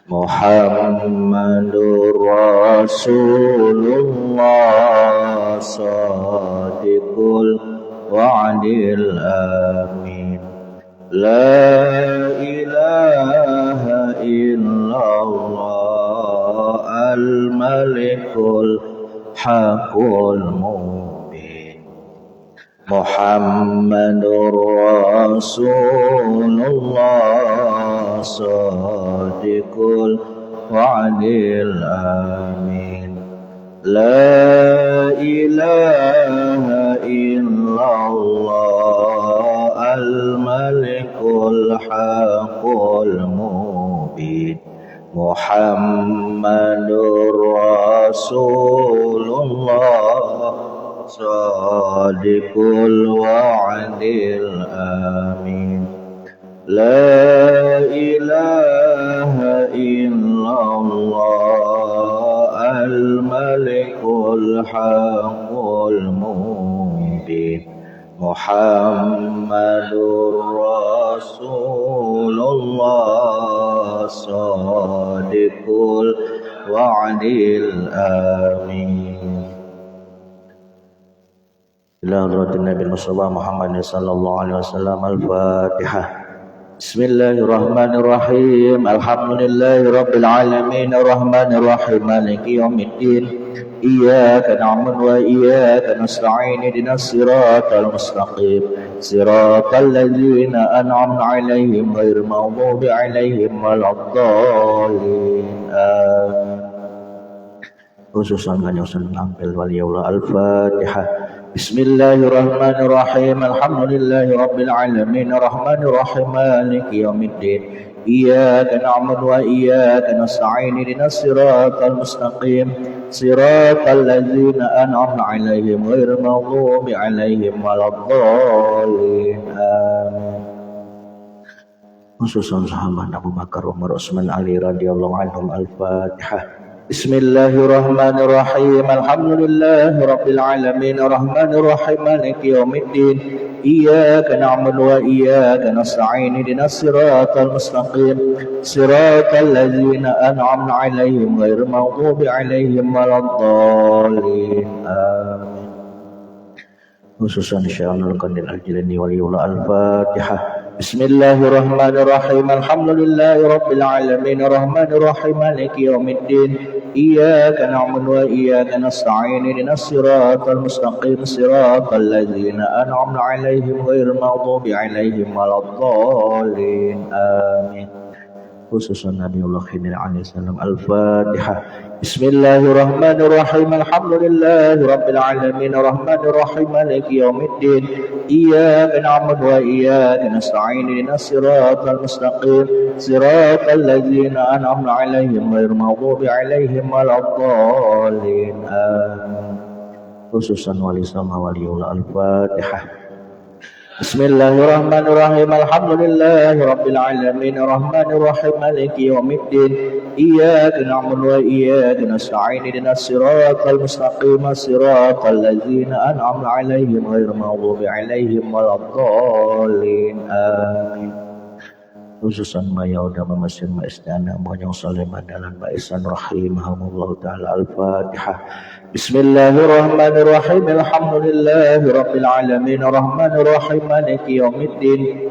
Muhammadur Rasulullah Sadiqul wa'dil amin. La ilaha illallah al-malikul haqqul mubin. Muhammadur Rasulullah Sadiqul wa'dil amin. La ilaha illallah al-malikul haqqul mubin. Muhammadur Rasulullah Sadiqul wa'dil amin. La ilaha illallah al-malikul haqqul mubin. Muhammadur Rasulullah Sadiqul wa'dil amin. Ila hadratin Nabi Mustafa Muhammad sallallahu alaihi wasallam. Al-Fatihah. Bismillahirrahmanirrahim. Alhamdulillahi rabbil alamin arrahmanir rahim maliki yaumiddin. Iyyaka na'budu wa iyyaka nasta'in ihdinas siratal mustaqim siratal ladzina an'amta 'alaihim ghairil maghdubi 'alaihim waladdallin. Amin. Khususan kanjeng Sunan Ampel waliullah. Al-Fatihah. Bismillahirrahmanirrahim. Alhamdulillahi rabbil alamin arrahmanir rahim maliki yaumiddin. Iyyaka na'budu wa iyyaka nasta'in ihdinas siratal mustaqim siratal ladzina an'amta 'alaihim ghairil maghdubi 'alaihim waladdallin. Amin. Khususan sahabat Abu Bakar, Umar, Utsman, Ali radhiyallahu anhum. Al-Fatihah. Bismillahirrahmanirrahim. Alhamdulillahi rabbil alamin arrahmanir rahim maliki yaumiddin. Iyyaka na'budu wa iyyaka nasta'in ihdinas siratal mustaqim siratal ladzina an'amta 'alaihim ghairil maghdubi 'alaihim waladdallin. Amin. Khususan Syaikhul Qadir Al-Jilani waliullah. Al-Fatihah. Bismillahirrahmanirrahim. Alhamdulillahi rabbil alamin arrahmanir rahim maliki yaumiddin. Iyyaka na'budu wa iyyaka nasta'in ihdinas siratal mustaqim siratal ladzina an'amta 'alaihim ghairil maghdubi 'alaihim waladdallin. Amin. Khususan Nabiullah Khidir alaihi salam. Al-Fatihah. Bismillahirrahmanirrahim. Alhamdulillahi rabbil alamin arrahmanir rahim maliki yaumiddin. Iyyaka na'budu wa iyyaka nasta'in ihdinas siratal mustaqim siratal ladzina an'amta 'alaihim ghairil maghdubi 'alaihim waladdallin. Amin. Khususan wali sama waliullah. Al-Fatihah. Bismillahirrahmanirrahim. Alhamdulillahi rabbil alamin arrahmanir rahim maliki yaumiddin. Iyyaka na'budu wa iyyaka nasta'in ihdinas siratal mustaqim siratal ladzina an'amta 'alaihim ghairil maghdubi 'alaihim waladdallin. Amin. Khususan Mayauda Masjid Istana Monyong Saleh Madalan Baisan rahimahumullah ta'ala. Al-Fatihah. Bismillahirrahmanirrahim. Alhamdulillahi rabbil alamin arrahmanir rahim maliki yaumiddin.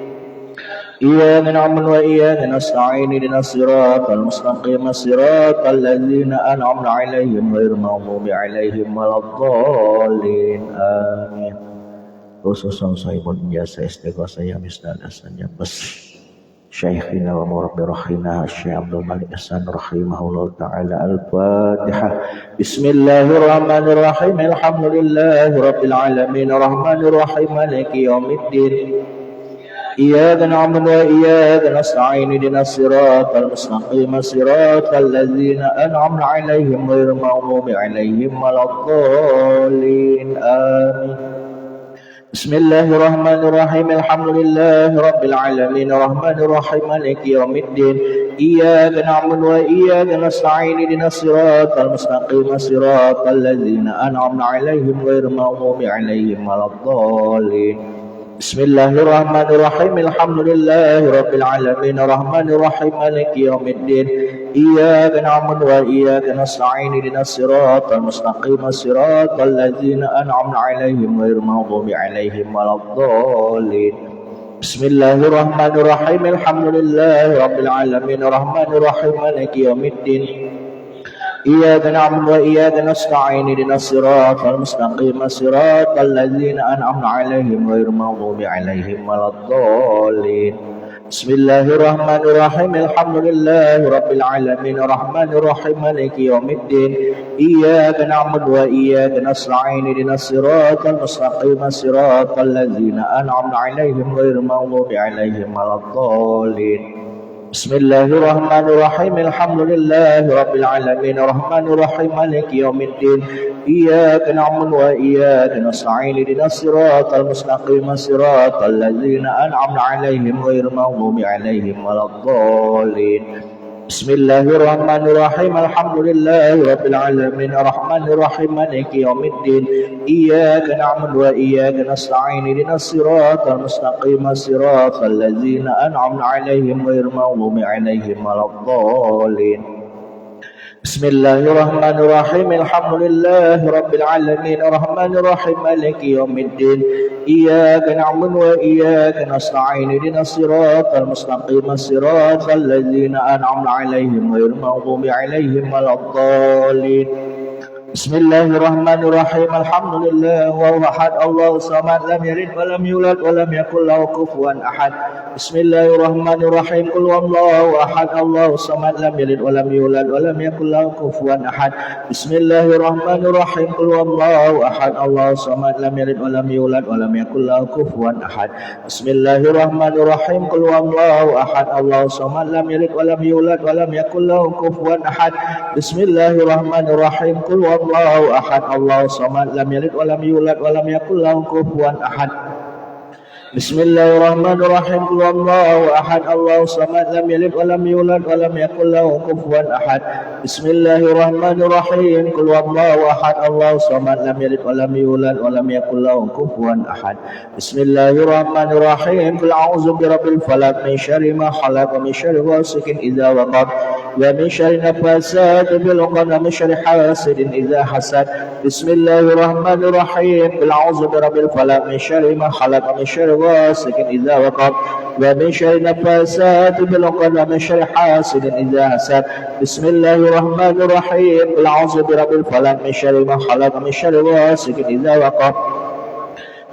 Iyyaka na'budu wa iyyaka nasta'in ihdinas siratal mustaqim siratal ladzina an'amta 'alaihim ghairil maghdubi 'alaihim waladdallin. Amin. Khususan sahibul jasa istighosah ya misdalasannya bas Syekhina wa murabbi rahina Syekh Abdul Malik Hasan rahimahullah ta'ala. Al-Fatihah. Bismillahirrahmanirrahim. Alhamdulillahi rabbil alamin arrahmanir rahim maliki yaumiddin. Iyyaka na'budu wa iyyaka nasta'in ihdinas siratal mustaqim siratal ladzina an'amta 'alaihim ghairil maghdubi 'alaihim waladdallin. Amin. Bismillahirrahmanirrahim. Alhamdulillahi rabbil alamin arrahmanir rahim maliki yaumiddin. Iyyaka na'budu wa iyyaka nasta'in ihdinas siratal mustaqim siratal ladzina an'amta 'alaihim ghairil maghdubi 'alaihim waladdallin. بسم الله الرحمن الرحيم الحمد لله رب العالمين الرحمن الرحيم مالك يوم الدين إياك نعبد وإياك نستعين اهدنا الصراط المستقيم صراط الذين أنعمت عليهم غير المغضوب عليهم ولا الضالين بسم الله الرحمن الرحيم الحمد لله رب العالمين الرحمن الرحيم مالك يوم الدين إياك نعبد وإياك نستعين اهدنا الصراط المستقيم صراط الذين أنعمت عليهم غير المغضوب عليهم ولا الضالين بسم الله الرحمن الرحيم الحمد لله رب العالمين الرحمن الرحيم مالك يوم الدين إياك نعبد وإياك نستعين اهدنا الصراط المستقيم صراط الذين أنعمت عليهم غير المغضوب عليهم ولا الضالين بسم الله الرحمن الرحيم الحمد لله رب العالمين الرحمن الرحيم مالك يوم الدين إياك نعبد وإياك نستعين اهدنا الصراط المستقيم صراط الذين أنعمت عليهم غير المغضوب عليهم ولا الضالين بسم الله الرحمن الرحيم الحمد لله رب العالمين الرحمن الرحيم مالك يوم الدين إياك نعبد وإياك نستعين اهدنا الصراط المستقيم صراط الذين أنعمت عليهم غير المغضوب عليهم ولا الضالين بسم الله الرحمن الرحيم الحمد لله رب العالمين الرحمن الرحيم مالك يوم الدين إياك نعبد وإياك نستعين اهدنا الصراط المستقيم صراط الذين أنعمت عليهم غير المغضوب عليهم ولا الضالين بسم الله الرحمن الرحيم الحمد لله وهو أحد الله الصمد لم يلد ولم يولد ولم يكن له كفوا أحد بسم الله الرحمن الرحيم قل هو الله أحد الله الصمد لم يلد ولم يولد ولم يكن له كفوا أحد بسم الله الرحمن الرحيم قل هو الله أحد الله الصمد لم يلد ولم يولد ولم يكن له كفوا أحد بسم الله الرحمن الرحيم قل هو الله أحد الله الصمد لم يلد ولم يولد ولم يكن له كفوا أحد بسم الله الرحمن الرحيم قل هو الله أحد الله الصمد لم يلد ولم يولد ولم يكن له كفوا أحد بسم الله الرحمن الرحيم قل هو الله أحد الله الصمد لم يلد ولم يولد ولم يكن له كفوا أحد بسم الله الرحمن الرحيم قل هو الله أحد الله الصمد لم يلد ولم يولد ولم يكن له كفوا أحد بسم الله الرحمن الرحيم قل أعوذ برب الفلق من شر ما خلق ومن شر غاسق إذا وقب ومن شر النفاثات في العقد ومن شر حاسد إذا حسد بسم الله الرحمن الرحيم قل أعوذ برب الفلق من شر ما خلق ومن شر غاسق إذا وقب ومن شر النفاثات في العقد ومن شر حاسد إذا حسد بسم الله الرحمن الرحيم قل أعوذ برب الفلق من شر ما خلق ومن شر غاسق إذا وقب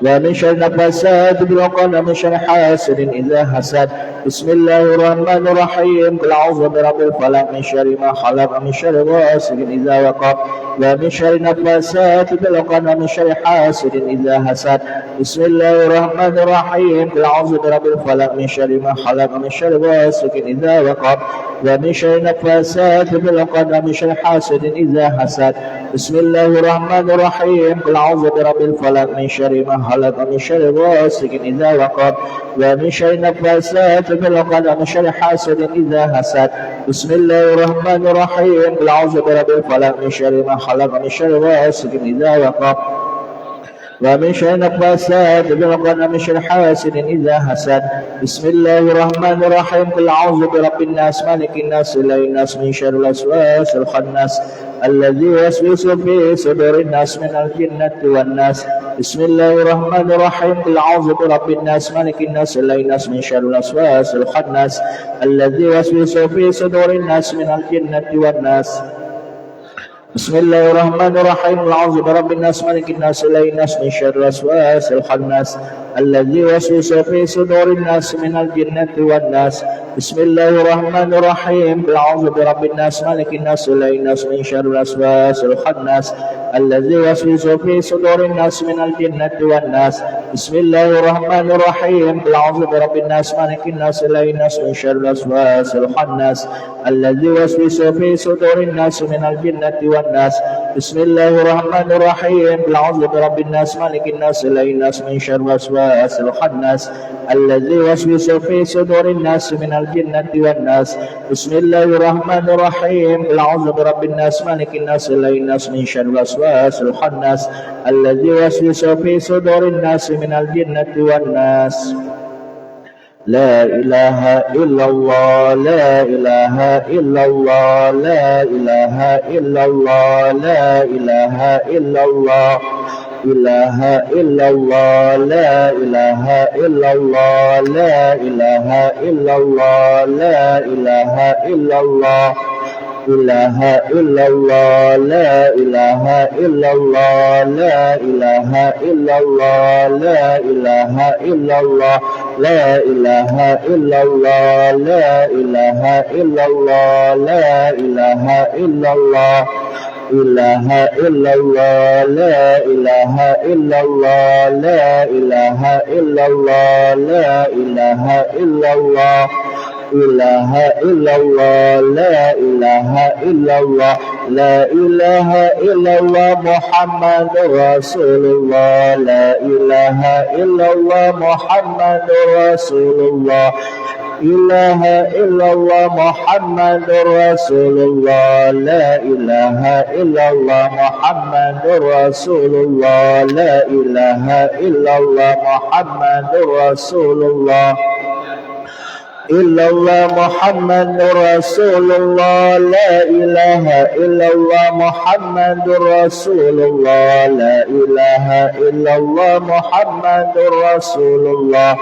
ومن شر النفاثات في العقد ومن شر حاسد إذا حسد بسم الله الرحمن الرحيم قل أعوذ برب الفلق من شر ما خلق ومن شر غاسق إذا وقب ومن شر النفاثات في العقد ومن شر حاسد إذا حسد بسم الله الرحمن الرحيم قل أعوذ برب الفلق من شر ما خلق ومن شر غاسق إذا وقب ومن شر النفاثات في العقد ومن شر حاسد إذا حسد بسم الله الرحمن الرحيم قل أعوذ برب الفلق من شر ما خلق ومن شر غاسق إذا وقب ومن شر النفاثات في العقد ومن شر حاسد إذا حسد بسم الله الرحمن الرحيم قل أعوذ برب الفلق من شر ما خلق ومن شر غاسق إذا وقب ومن شر النفاثات في العقد ومن شر حاسد إذا حسد بسم الله الرحمن الرحيم قل أعوذ برب الناس مالك الناس إله الناس من شر الوسواس الخناس الذي يوسوس في صدور الناس من الجنة والناس بسم الله الرحمن الرحيم قل أعوذ برب الناس مالك الناس إله الناس من شر الوسواس الخناس الذي يوسوس في صدور الناس من الجنة والناس بسم الله الرحمن الرحيم قل أعوذ برب الناس مالك الناس إله الناس من شر الوسواس الخناس الذي يوسوس في صدور الناس من الجنة والناس بسم الله الرحمن الرحيم قل أعوذ برب الناس مالك الناس إله الناس من شر الوسواس الخناس الذي يوسوس في صدور الناس من الجنة والناس بسم الله الرحمن الرحيم قل أعوذ برب الناس مالك الناس إله الناس من شر الوسواس الخناس الذي يوسوس في صدور الناس من الجنة والناس بسم الله الرحمن الرحيم قل أعوذ برب الناس مالك الناس إله الناس من شر الوسواس الخناس الذي يوسوس في صدور الناس من الجنة والناس بسم الله الرحمن الرحيم قل أعوذ برب الناس مالك الناس إله الناس من شر الوسواس الخناس الذي يوسوس في صدور الناس من الجنة والناس لا إله إلا الله لا إله إلا الله لا إله إلا الله لا إله إلا الله إله إلا الله لا إله إلا الله لا إله إلا الله لا إله إلا الله إله إلا الله لا إله إلا الله لا إله إلا الله لا إله إلا الله لا إله إلا الله لا إله إلا الله لا إله إلا الله إله إلا الله لا إله إلا الله لا إله إلا الله لا إله إلا الله إله إلا الله لا إله إلا الله لا إله إلا الله محمد رسول الله لا إله إلا الله محمد رسول الله إله إلا الله محمد رسول الله لا إله إلا الله محمد رسول الله لا إله إلا الله محمد رسول الله إلا الله محمد رسول الله لا إله إلا الله محمد رسول الله لا إله إلا الله محمد رسول الله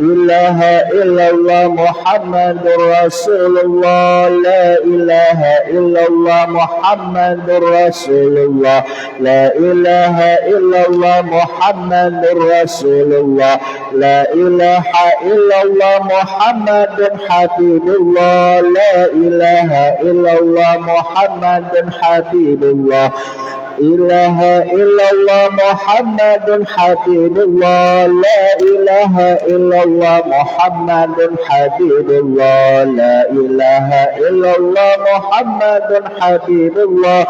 إله إلا الله محمد رسول الله لا إله إلا الله محمد رسول الله لا إله إلا الله محمد رسول الله لا إله إلا الله محمد حبيب الله لا إله إلا الله محمد حبيب الله إله إلا الله محمد حبيب الله لا إله إلا الله محمد حبيب الله لا إله إلا الله محمد حبيب الله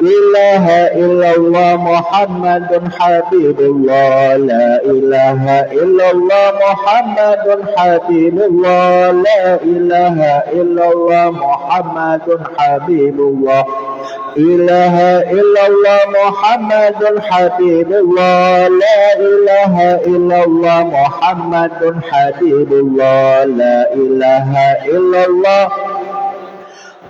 إله إلا الله محمد حبيب الله لا إله إلا الله محمد حبيب الله لا إله إلا الله محمد حبيب الله إله إلا الله محمد حبيب الله لا إله إلا الله محمد حبيب الله لا إله إلا الله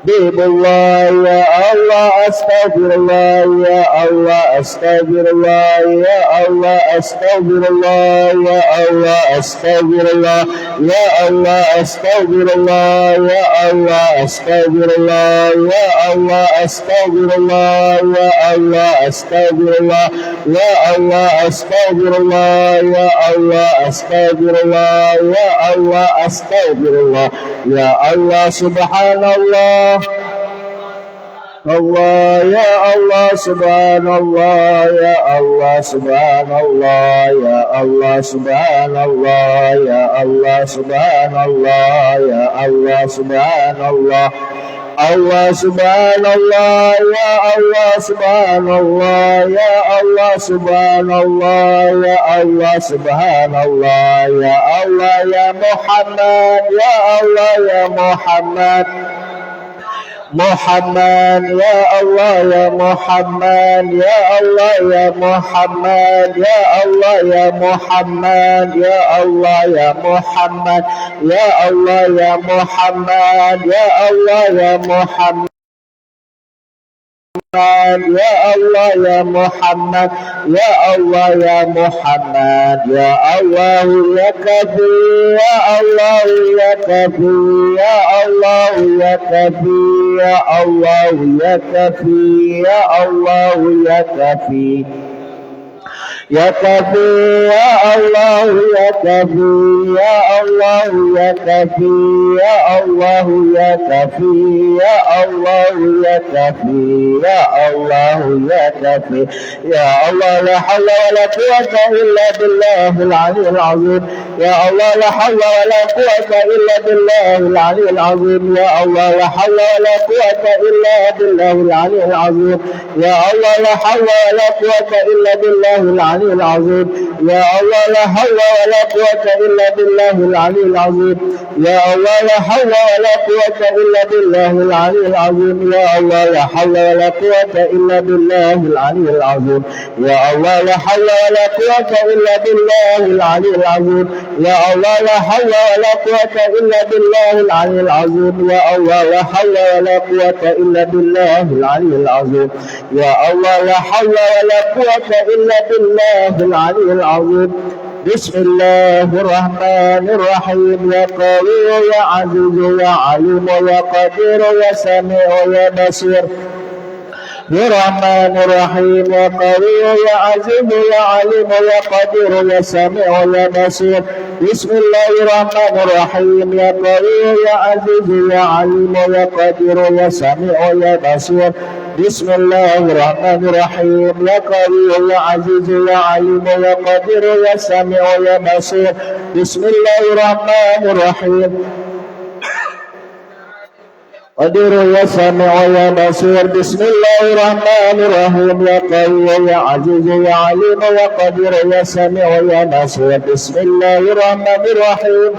حبيب الله يا الله أستغفر الله يا الله أستغفر الله يا الله أستغفر الله يا الله أستغفر الله يا الله أستغفر الله يا الله أستغفر الله يا الله أستغفر الله يا الله أستغفر الله يا الله أستغفر الله يا الله أستغفر الله يا الله أستغفر الله يا الله سبحان الله الله يا الله سبحان الله يا الله سبحان الله يا الله سبحان الله يا الله سبحان الله يا الله سبحان الله الله سبحان الله يا الله سبحان الله يا الله سبحان الله يا الله سبحان الله يا الله يا محمد يا الله يا محمد محمد يا الله يا محمد يا الله يا محمد يا الله يا محمد يا الله يا محمد يا الله يا محمد يا الله يا محمد يا الله يا محمد يا الله يا محمد يا الله يا كفي يا الله يا كفي يا الله يا كفي يا الله يا كفي يا الله يا كفي يا كافي يا الله يا كافي يا الله يا كافي يا الله يا كافي يا الله يا كافي يا الله يا كافي يا الله لا حول ولا قوة إلا بالله العلي العظيم يا الله لا حول ولا قوة إلا بالله العلي العظيم يا الله لا حول ولا قوة إلا بالله العلي العظيم يا الله لا حول ولا قوة إلا بالله العلي العظيم يا الله لا حول ولا قوة إلا بالله العلي العظيم يا الله لا حول ولا قوة إلا بالله العلي العظيم يا الله لا حول ولا قوة إلا بالله العلي العظيم يا الله لا حول ولا قوة إلا بالله العلي العظيم يا الله لا حول ولا قوة إلا بالله العلي العظيم يا الله لا حول ولا قوة إلا بالله العلي العظيم يا الله لا حول ولا قوة إلا بالله العلي العظيم بسم الله الرحمن الرحيم يا قوي يا عزيز يا عليم يا قدير يا سميع يا بصير الرحمن الرحيم يا قوي يا عزيز يا عليم يا قدير يا سميع يا بصير بسم الله الرحمن الرحيم يا قوي يا عزيز يا عليم يا قدير يا سميع يا بصير بسم الله الرحمن الرحيم يا قوي يا عزيز يا عليم يا قدير يا سميع يا بصير بسم الله الرحمن الرحيم قدير يا سميع يا بصير بسم الله الرحمن الرحيم يا قوي يا عزيز يا عليم يا قدير يا سميع يا بصير بسم الله الرحمن الرحيم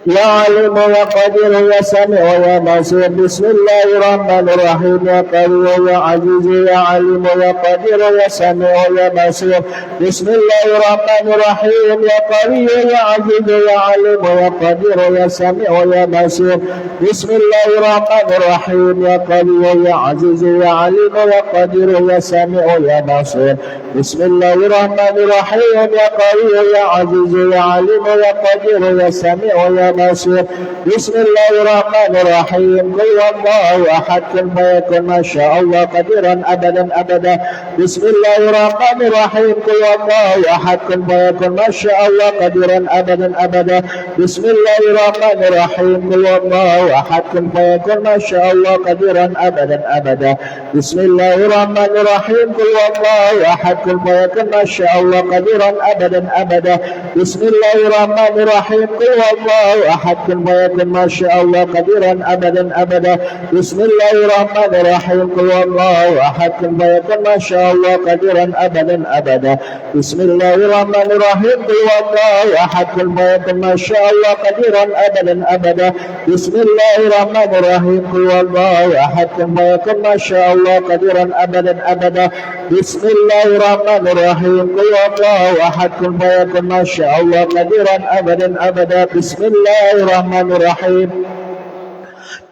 يا عليم يا قدير يا سميع يا بصير بسم الله الرحمن الرحيم يا قوي يا عزيز يا عليم يا قدير يا سميع يا بصير بسم الله الرحمن الرحيم يا قوي يا عزيز يا عليم يا قدير يا سميع يا بصير بسم الله الرحمن الرحيم يا قوي يا عزيز يا عليم يا قدير يا سميع يا بصير بسم الله الرحمن الرحيم يا قوي يا عزيز يا عليم يا قدير يا سميع يا بصير بسم الله الرحمن الرحيم قل والله احد كن فيكن ما شاء الله قديرا ابدا ابدا بسم الله الرحمن الرحيم قل والله احد كن فيكن ما شاء الله قديرا ابدا ابدا بسم الله الرحمن الرحيم قل والله احد كن فيكن ما شاء الله قديرا ابدا ابدا بسم الله الرحمن الرحيم قل والله احد كن فيكن ما شاء الله قديرا ابدا ابدا بسم الله الرحمن الرحيم قل والله احد كن فيكن ما شاء الله قديرا ابدا ابدا بسم الله الرحمن الرحيم قل والله احد كن فيكن ما شاء الله قديرا ابدا ابدا بسم الله الرحمن الرحيم قل والله احد كن فيكن ما شاء الله قديرا ابدا ابدا بسم الله الرحمن الرحيم قل والله احد كن فيكن ما شاء الله قديرا ابدا ابدا بسم الله الرحمن الرحيم قل والله احد كن فيكن ما شاء الله قديرا ابدا ابدا بسم الله الرحمن الرحيم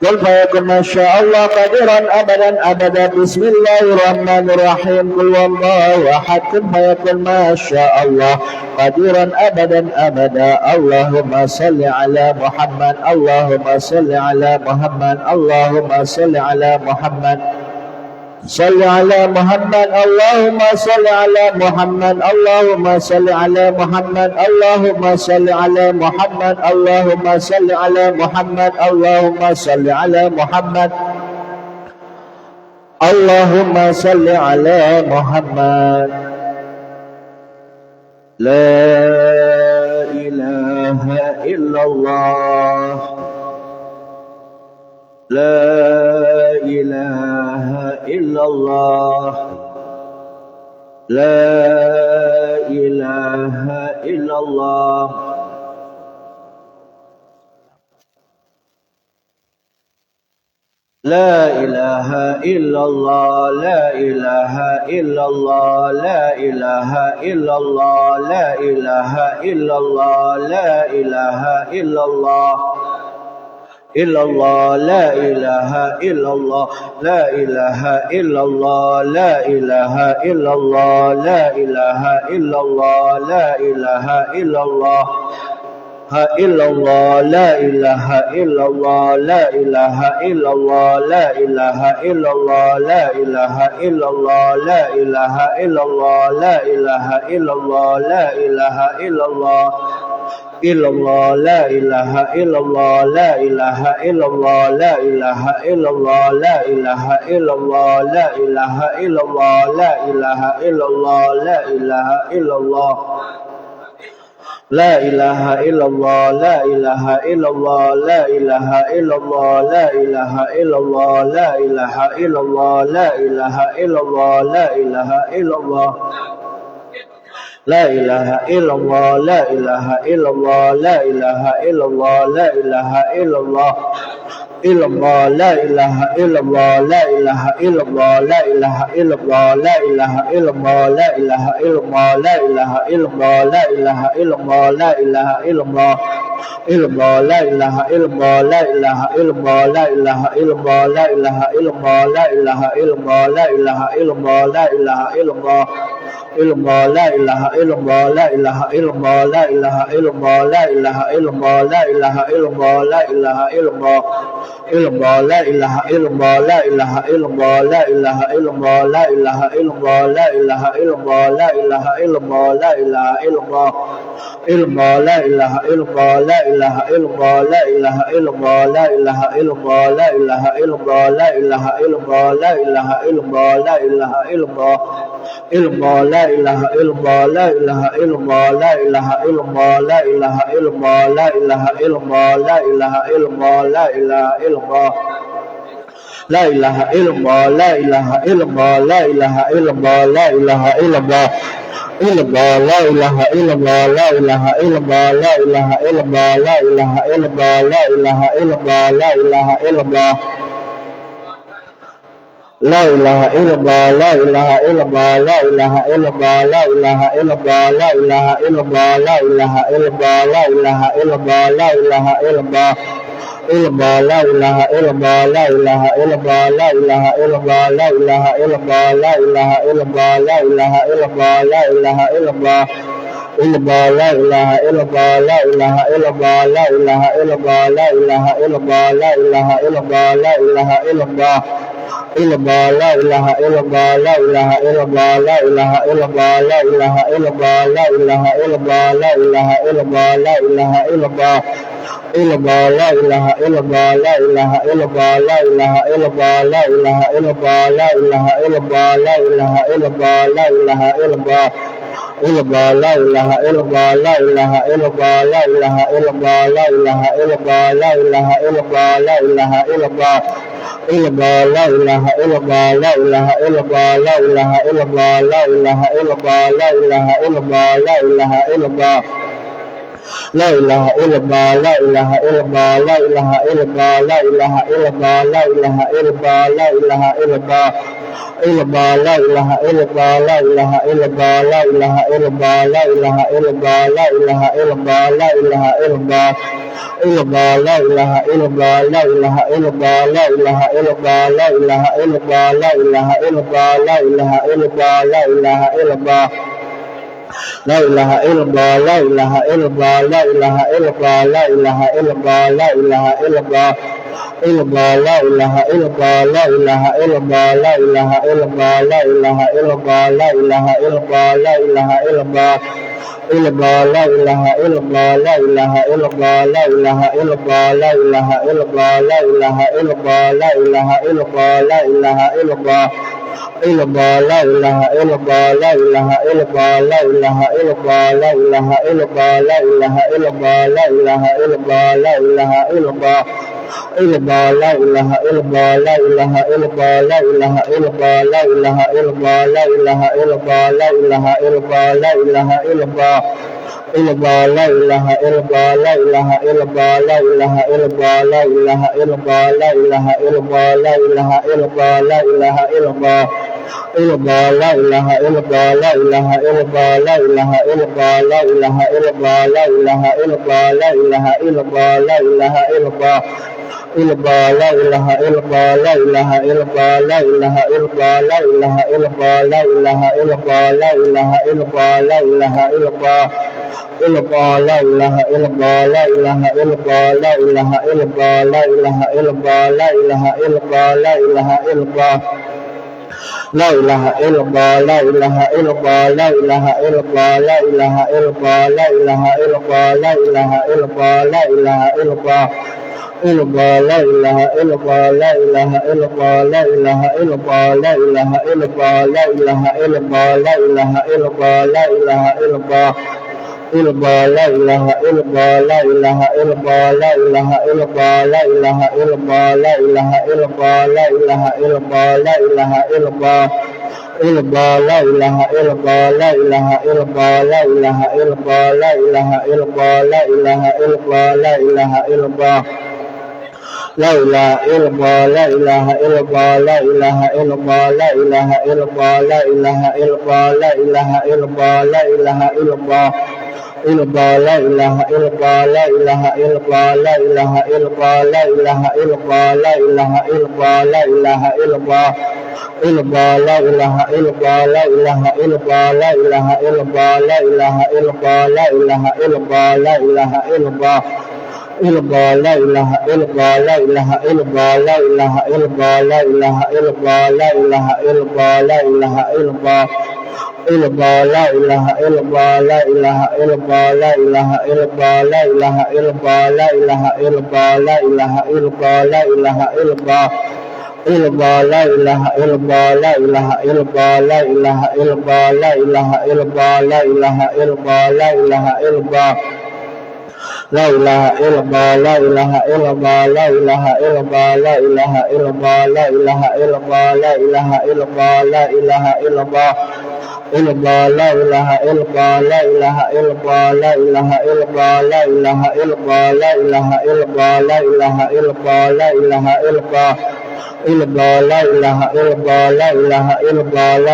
قل فيكن ما شاء الله قديرا ابدا ابدا بسم الله الرحمن الرحيم قل والله احد كن فيكن ما شاء الله قديرا ابدا ابدا اللهم صل على محمد اللهم صل على محمد اللهم صل على محمد صل على محمد اللهم صل على محمد اللهم صل على محمد اللهم صل على محمد اللهم صل على محمد اللهم صل على محمد اللهم صل على محمد لا إله إلا الله لا إله إلا الله لا إله إلا الله لا إله إلا الله لا إله إلا الله لا إله إلا الله لا إله إلا الله لا إله إلا الله إلا الله لا إله إلا الله لا إله إلا الله لا إله إلا الله لا إله إلا الله لا إله إلا الله illallah, la ilaha illallah, la ilaha illallah, la ilaha illallah, la ilaha illallah, la ilaha illallah, la ilaha illallah, la ilaha illallah, illallah, la ilaha illallah, la ilaha illallah, la ilaha illallah, la ilaha illallah, la ilaha illallah, la ilaha illallah, la ilaha illallah, la ilaha illallah, la ilaha illallah, la ilaha illallah, la ilaha illallah, la ilaha illallah, la ilaha illallah, la ilaha illallah, la ilaha illallah, la ilaha illallah, la ilaha illallah, la ilaha illallah, illallah, la ilaha illallah, la ilaha illallah, la ilaha illallah, la ilaha illallah, la ilaha illallah, la ilaha illallah, la ilaha illallah, la ilaha illallah, illallah, la ilaha illallah, la ilaha illallah, la ilaha illallah, la ilaha illallah, la ilaha illallah, la ilaha illallah, la ilaha illallah, illallah, la ilaha illallah, la ilaha illallah, la ilaha illallah, la ilaha illallah, la ilaha illallah, la ilaha illallah, illallah, la ilaha illallah, la ilaha illallah, la ilaha illallah, la ilaha illallah, la ilaha illallah, la ilaha illallah, la ilaha illallah, illallah, la ilaha illallah, la ilaha illallah, la ilaha illallah, la ilaha illallah, la ilaha illallah, la ilaha illallah, la ilaha illallah, la ilaha illallah, illallah, la ilaha illallah, la ilaha illallah, la ilaha illallah, la ilaha illallah, la ilaha illallah, la ilaha illallah, la ilaha illallah, la ilaha illallah, la ilaha illallah, la ilaha illallah, la ilaha illallah, illallah, la ilaha illallah, la ilaha illallah, la ilaha illallah, la ilaha illallah, la ilaha illallah, la ilaha illallah, la ilaha illallah, la ilaha illallah, la ilaha illallah, la ilaha illallah, la ilaha illallah, la ilaha illallah, la ilaha illallah, la ilaha illallah, illallah, la ilaha illallah, la ilaha illallah, la ilaha illallah, la ilaha illallah, la ilaha illallah, la ilaha illallah, la ilaha illallah, illallah, la ilaha illallah, la ilaha illallah, la ilaha illallah, la ilaha illallah, la ilaha illallah, la ilaha illallah, illallah, la ilaha illallah, la ilaha illallah, la ilaha illallah, la ilaha illallah, la ilaha illallah, la ilaha illallah, la ilaha illallah, illallah, la ilaha illallah, la ilaha illallah, la ilaha illallah, la ilaha illallah, la ilaha illallah, la ilaha illallah, la ilaha illallah, illallah, la ilaha illallah, la ilaha illallah, la ilaha illallah, la ilaha illallah, la ilaha illallah, la ilaha illallah, illallah, la ilaha illallah, la ilaha illallah, la ilaha illallah, la ilaha illallah, la ilaha illallah, la ilaha illallah, la ilaha illallah, la ilaha illallah, la ilaha illallah, la ilaha illallah, la ilaha illallah, la ilaha illallah, illallah, la ilaha illallah, la ilaha illallah, la ilaha illallah, la ilaha illallah, la ilaha illallah, la ilaha illallah, illallah, la ilaha illallah, la ilaha illallah, la ilaha illallah, la ilaha illallah, la ilaha illallah, la ilaha illallah, la ilaha illallah, la ilaha illallah, la ilaha illallah, la ilaha illallah, la ilaha illallah, la ilaha illallah, illallah, la ilaha illallah, la ilaha illallah, la ilaha illallah, la ilaha illallah, la ilaha illallah, la ilaha illallah, illallah, la ilaha illallah, la ilaha illallah, la ilaha illallah, la ilaha illallah, la ilaha illallah, la ilaha illallah, la ilaha illallah, illallah, la ilaha illallah, la ilaha illallah, la ilaha illallah, la ilaha illallah, la ilaha illallah, la ilaha illallah, la ilaha illallah, illallah, la ilaha illallah, la ilaha illallah, la ilaha illallah, la ilaha illallah, la ilaha illallah, la ilaha illallah, la ilaha illallah, illallah, la ilaha illallah, la ilaha illallah, la ilaha illallah, la ilaha illallah, la ilaha illallah, la ilaha illallah, la ilaha illallah, illallah, la ilaha illallah, la ilaha illallah, la ilaha illallah, la ilaha illallah, la ilaha illallah, la ilaha illallah, la ilaha illallah, illallah la ilaha illallah la ilaha illallah la ilaha illallah la ilaha illallah la ilaha illallah la ilaha illallah la ilaha illallah illallah la ilaha illallah la ilaha illallah la ilaha illallah la ilaha illallah la ilaha illallah la ilaha illallah la ilaha illallah la ilaha illallah la ilaha illallah la ilaha illallah la ilaha illallah la ilaha illallah la ilaha illallah illallah la ilaha illallah la ilaha illallah la ilaha illallah la ilaha illallah la ilaha illallah la ilaha illallah la ilaha illallah illallah la ilaha illallah la ilaha illallah la ilaha illallah la ilaha illallah la ilaha illallah la ilaha illallah la ilaha illallah illallah la ilaha illallah la ilaha illallah la ilaha illallah la ilaha illallah la ilaha illallah la ilaha illallah la ilaha illallah la ilaha illallah la ilaha illallah la ilaha illallah la ilaha illallah la ilaha illallah la ilaha illallah illallah la ilaha illallah la ilaha illallah la ilaha illallah la ilaha illallah la ilaha illallah la ilaha illallah illallah la ilaha illallah la ilaha illallah la ilaha illallah la ilaha illallah la ilaha illallah la ilaha illallah illallah la ilaha illallah la ilaha illallah la ilaha illallah la ilaha illallah la ilaha illallah la ilaha illallah illallah la ilaha illallah la ilaha illallah la ilaha illallah la ilaha illallah la ilaha illallah la ilaha illallah la ilaha illallah illallah la ilaha illallah la ilaha illallah la ilaha illallah la ilaha illallah la ilaha illallah la ilaha illallah la ilaha illallah la ilaha illallah la ilaha illallah la ilaha illallah la ilaha illallah la ilaha illallah la ilaha illallah illallah la ilaha illallah la ilaha illallah la ilaha illallah la ilaha illallah la ilaha illallah la ilaha illallah la ilaha illallah illallah la ilaha illallah la ilaha illallah la ilaha illallah la ilaha illallah la ilaha illallah la ilaha illallah illallah la ilaha illallah la ilaha illallah la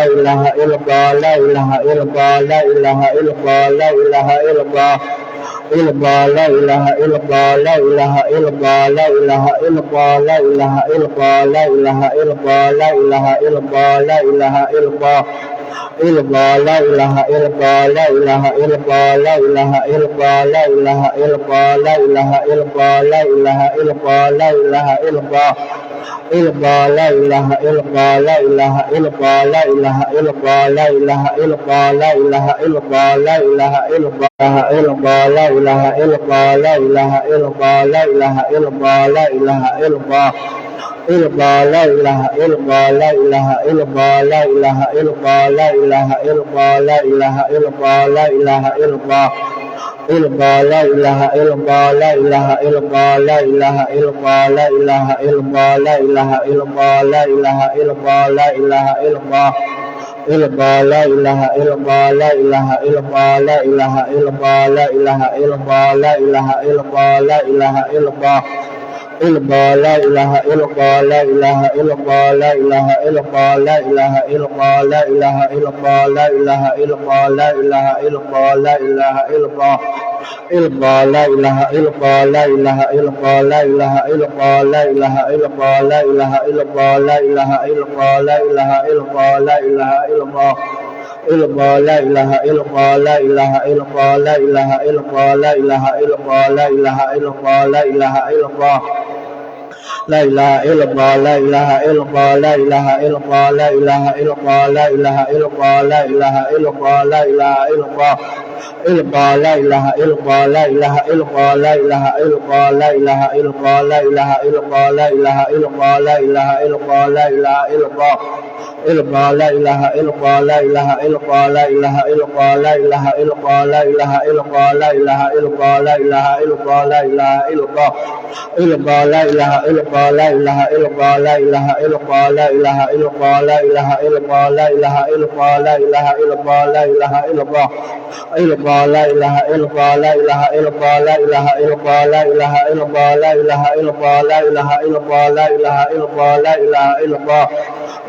ilaha illallah la ilaha illallah la ilaha illallah la ilaha illallah la ilaha illallah illallah la ilaha illallah la ilaha illallah la ilaha illallah la ilaha illallah la ilaha illallah la ilaha illallah la ilaha illallah illallah la ilaha illallah la ilaha illallah la ilaha illallah la ilaha illallah la ilaha illallah la ilaha illallah la ilaha illallah la ilaha illallah la ilaha illallah la ilaha illallah illallah la ilaha illallah la ilaha illallah la ilaha illallah la ilaha illallah la ilaha illallah la ilaha illallah illallah la ilaha illallah la ilaha illallah la ilaha illallah la ilaha illallah la ilaha illallah la ilaha illallah la ilaha illallah illallah la ilaha illallah la ilaha illallah la ilaha illallah la ilaha illallah la ilaha illallah la ilaha illallah illallah la ilaha illallah la ilaha illallah la ilaha illallah la ilaha illallah la ilaha illallah la ilaha illallah la ilaha illallah la ilaha illallah illallah la ilaha illallah la ilaha illallah la ilaha illallah la ilaha illallah la ilaha illallah la ilaha illallah la ilaha illallah la ilaha illallah illallah la ilaha illallah la ilaha illallah la ilaha illallah la ilaha illallah la ilaha illallah la ilaha illallah la ilaha illallah la ilaha illallah la ilaha illallah la ilaha illallah la ilaha illallah la ilaha illallah la ilaha illallah illallah la ilaha illallah la ilaha illallah la ilaha illallah la ilaha illallah la ilaha illallah la ilaha illallah la ilaha illallah la ilaha illallah illallah la ilaha illallah la ilaha illallah la ilaha illallah la ilaha illallah la ilaha illallah la ilaha illallah la ilaha illallah la ilaha illallah illallah la ilaha illallah la ilaha illallah la ilaha illallah la ilaha illallah la ilaha illallah la ilaha illallah la ilaha illallah la ilaha illallah illallah la ilaha illallah la ilaha illallah la ilaha illallah la ilaha illallah la ilaha illallah la ilaha illallah la ilaha illallah la ilaha illallah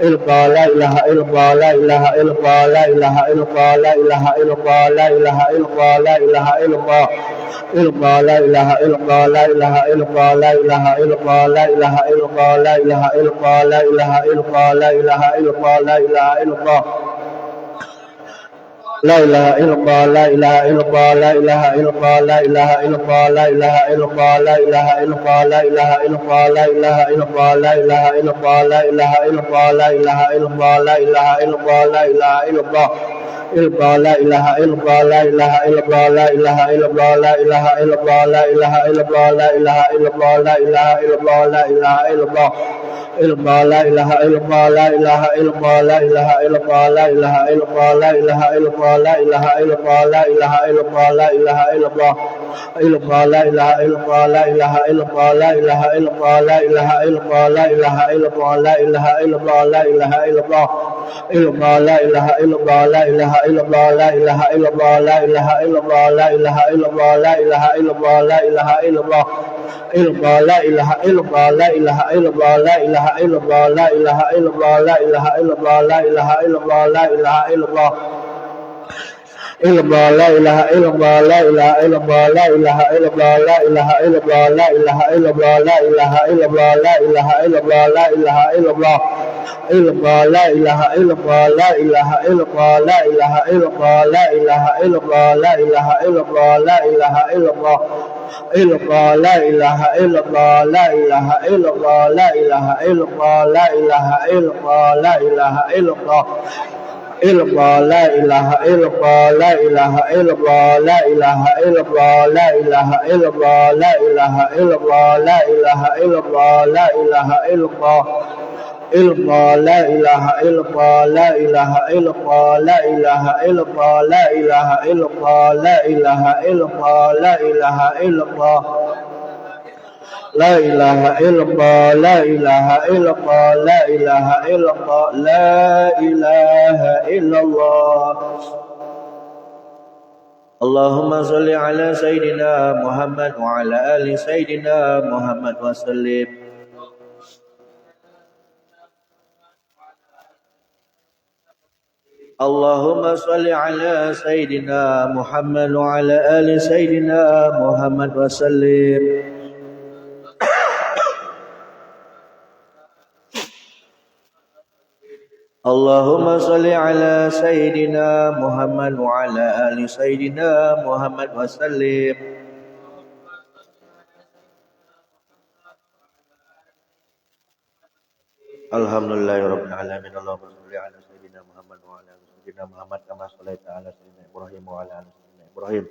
illallah la la ilaha illallah, la ilaha illallah, la ilaha illallah, la ilaha illallah, la ilaha illallah, la ilaha illallah, illallah, la ilaha illallah, la ilaha illallah, la ilaha illallah, la ilaha illallah, la ilaha illallah, la ilaha illallah, la ilaha illallah, la ilaha illallah. La ilaha illallah, la ilaha illallah, la ilaha illallah, la ilaha illallah, la ilaha illallah, la ilaha illallah, la ilaha illallah, la ilaha illallah, la ilaha illallah, la ilaha illallah, la ilaha illallah, la ilaha illallah, la ilaha illallah. Illallah, la ilaha illallah, la ilaha illallah, la ilaha illallah, la ilaha illallah, la ilaha illallah, la ilaha illallah, la ilaha illallah, la ilaha illallah. Illallah, la ilaha illallah, la ilaha illallah, la ilaha illallah, la ilaha illallah, la ilaha illallah, la ilaha illallah, la ilaha illallah, la ilaha illallah. Illallah, la ilaha illallah, la ilaha illallah, la ilaha illallah, la ilaha illallah, la ilaha illallah, la ilaha illallah, la ilaha illallah. Illallah, la ilaha illallah, la ilaha illallah, la ilaha illallah, la ilaha illallah, la ilaha illallah, la ilaha illallah, la ilaha illallah. Illallah, la ilaha illallah, la ilaha illallah, la ilaha illallah, la ilaha illallah, la ilaha illallah, la ilaha illallah, la ilaha illallah. Illallah, la ilaha illallah, la ilaha illallah, la ilaha illallah, la ilaha illallah, la ilaha illallah, la ilaha illallah, la ilaha illallah, la ilaha illallah. Illallah, la ilaha illallah, la ilaha illallah, la ilaha illallah, la ilaha illallah, la ilaha illallah, la ilaha illallah. Illallah, la ilaha illallah, la ilaha illallah, la ilaha illallah, la ilaha illallah, la ilaha illallah. Illallah, la ilaha illallah, la ilaha illallah, la ilaha illallah, la ilaha illallah, la ilaha illallah, la ilaha illallah, la ilaha illallah. Illallah, la ilaha illallah, la ilaha illallah, la ilaha illallah, la ilaha illallah, la ilaha illallah, la ilaha illallah. La ilaha illallah, la ilaha illallah, la ilaha illallah, la ilaha illallah. Allahumma salli ala Sayyidina Muhammad wa ala ali Sayyidina Muhammad wa sallim. Allahumma salli ala Sayyidina Muhammad wa ala ali Sayyidina Muhammad wa sallim. Allahumma salli ala Sayyidina Muhammad wa ala ali Sayyidina Muhammad wa sallim. Alhamdulillahirabbil alamin. Allahumma salli ala Sayyidina Muhammad wa ala ali Sayyidina Muhammad kama shallaita ala Sayyidina Ibrahim wa ala ali Sayyidina Ibrahim.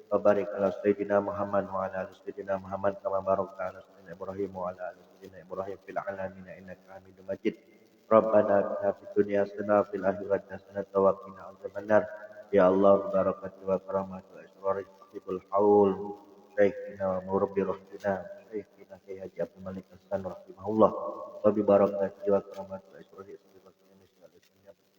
Wa barik ala Sayyidina Muhammad wa ala ali Sayyidina Muhammad kama barakta ala Sayyidina Ibrahim wa ala ali Sayyidina Ibrahim fil alamin innaka Hamidum Majid. Rabbana atina fid dunya hasanah wa fil akhirati hasanah wa qina adzabannar. Ya Allah, barakatuh wa karamatu wa israr sahibul haul Syekhina wa murabbi rahmatina Syekhina Kyai Haji Abdul Malik Hasan rahimahullah. Wa bi barakatuh wa karamatu wa israr sahibul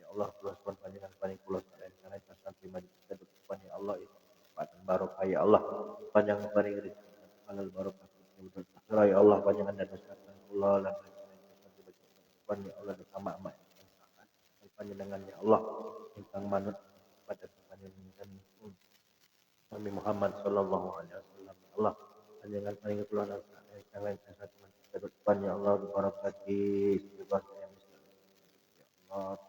ya Allah, Tuhan panjenengan paring kula sadaya kana sampai mari kita depan ya Allah itu pada barokah ya Allah, panjang paring rezeki halal barokah ya Allah, panjenengan dan kula lan ya Allah bersama amat panjenengan ya Allah ingkang manut pada panjenengan Nabi Muhammad sallallahu alaihi wasallam ya Allah, panjenengan paring kula lan ingkang lain satu kita depan ya Allah barakati sebab yang ya Allah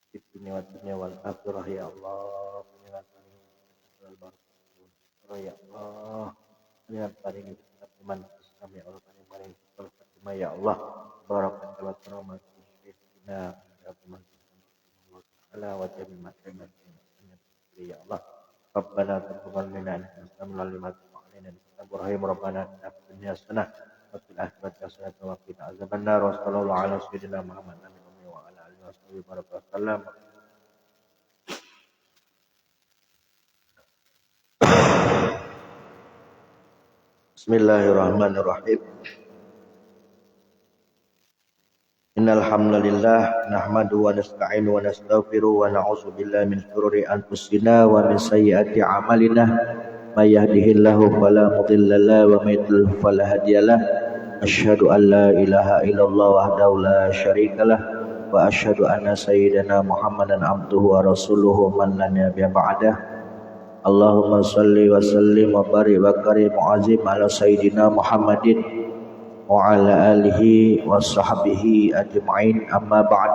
di dunia wal akhirah ya Allah, panjenengan paring barakah ya Allah, panjenengan paring iman Islam ya Allah, panjenengan paring Fatimah ya Allah, barakatuh wa karamatu Syekhina Abdul ala wa jami'a ya Allah. Rabbana taqabbal minna innaka antal alimul hakim. Ibrahim Rabbana atina fid dunya hasanah wa fil akhirati hasanah wa qina adzabannar. Wa sallallahu ala sayyidina Muhammad wa ala alihi wasallam. Bismillahirrahmanirrahim. Innal hamdalillah nahmaduhu wa nasta'inu wa nastaghfiruh wa na'udzu billahi min shururi anfusina wa min sayyiati a'malina. May yahdihillahu fala mudilla lahu wa may yudlil fala hadiyalah. Asyhadu an la ilaha illallah wahdahu la syarikalah وأشهد أن سيدنا محمدا عبده ورسوله من لا نبي بعده اللهم صل وسلم وبارك وكرم وعظم على سيدنا محمد وعلى آله وصحبه أجمعين أما بعد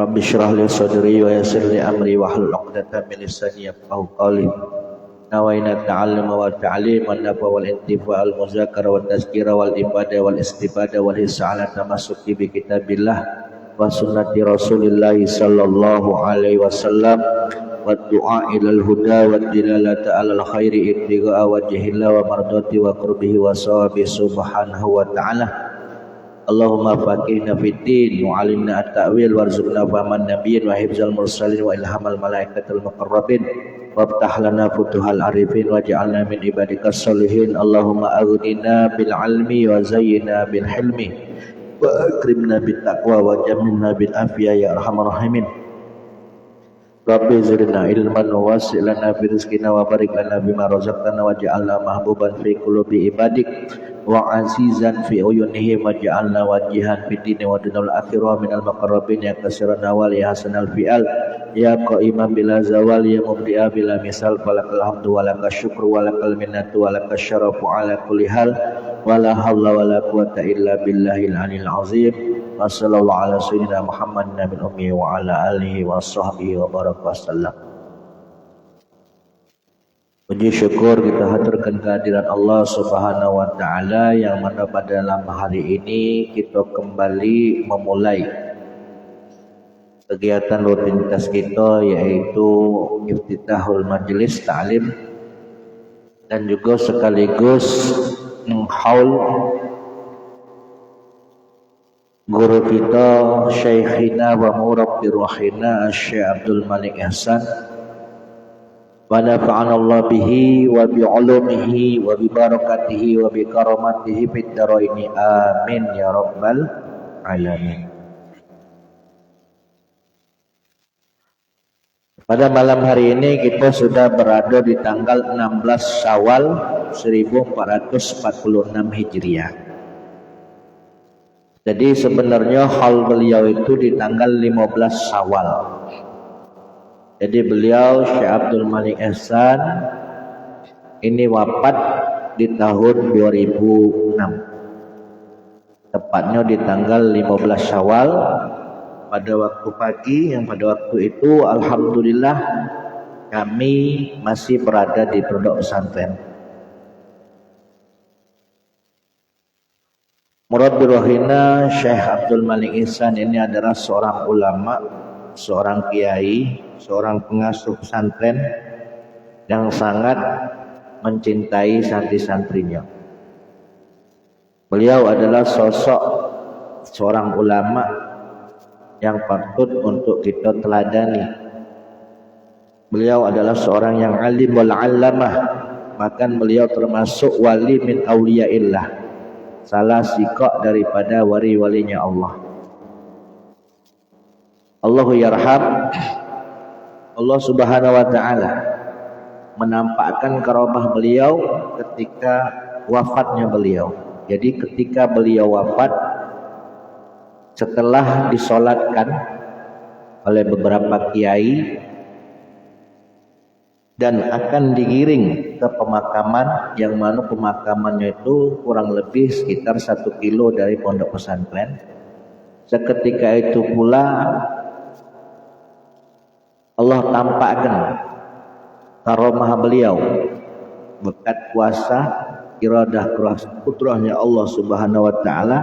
رب اشرح لي صدري ويسر لي أمري واحلل عقدة من لساني يفقهوا قولي نوينا التعلم والتعليم والنفع والانتفاع والمذاكرة والتذكير والإبادة والاستفادة والحث على التمسك بكتاب الله وسنة رسول الله صلى الله عليه وسلم والدعاء إلى الهدى والدلالة على الخير ابتغاء وجه الله ومرضاته وقربه وثوابه سبحانه وتعالى اللهم فقهنا في الدين وعلمنا التأويل وارزقنا فهم النبيين وحفظ المرسلين وإلهام الملائكة المقربين وافتح لنا فتوح العارفين واجعلنا من عبادك الصالحين اللهم أغننا بالعلم وزينا بالحلم وأكرمنا بالتقوى وجملنا بالعافية يا أرحم الراحمين Rabbi zidna ilman wa wasi' lana fi rizqina wa barik lana bima razaqtana waj'alna mahbuban fi qulubi ibadik wa azizan fi uyunihim waj'alna wajihan fi dini wa dunal akhirah minal muqarrabin ya kasiran awal ya hasanal fi'al ya qa'iman bila zawal ya mubdi'a bila misal falakal hamdu wa lakal syukru wa lakal minnatu wa lakal syarafu ala kulli hal wa la hawla wa la quwata illa billahil aliyil azim wa sallallahu ala sayyidina Muhammad nabil ummi wa ala alihi wa sahbihi wa baraka wasallam. Puji syukur kita haturkan kehadiran Allah subhanahu wa ta'ala yang mana pada dalam hari ini kita kembali memulai kegiatan rutinitas kita yaitu iftitahul majlis ta'lim dan juga sekaligus menghaul guru kita Syekhina wa murabbi ruhina Syekh Abdul Malik Ihsan wa nafa'ana Allah bihi wa bi ulumihi wa bi barakatihi wa bi karamatihi fid dharaini amin ya rabbal alamin. Pada malam hari ini kita sudah berada di tanggal 16 Syawal 1446 Hijriah. Jadi sebenarnya hal beliau itu di tanggal 15 Syawal. Jadi beliau Syekh Abdul Malik Ihsan ini wafat di tahun 2006. Tepatnya di tanggal 15 Syawal pada waktu pagi yang pada waktu itu alhamdulillah kami masih berada di pondok pesantren. Murabbi ruhina Syekh Abdul Malik Ihsan ini adalah seorang ulama, seorang kiai, seorang pengasuh pesantren yang sangat mencintai santri-santrinya. Beliau adalah sosok seorang ulama yang patut untuk kita teladani. Beliau adalah seorang yang alim wal allamah, bahkan beliau termasuk wali min auliyaillah, salah sikap daripada wali-walinya Allah. Allahu yarham, Allah subhanahu wa ta'ala menampakkan karamah beliau ketika wafatnya beliau. Jadi ketika beliau wafat, setelah disolatkan oleh beberapa kiai dan akan digiring ke pemakaman yang mana pemakamannya itu kurang lebih sekitar 1 kilo dari pondok pesantren. Seketika itu pula Allah tampakkan karamah beliau berkat kuasa iradah kudrahnya Allah subhanahu wa ta'ala.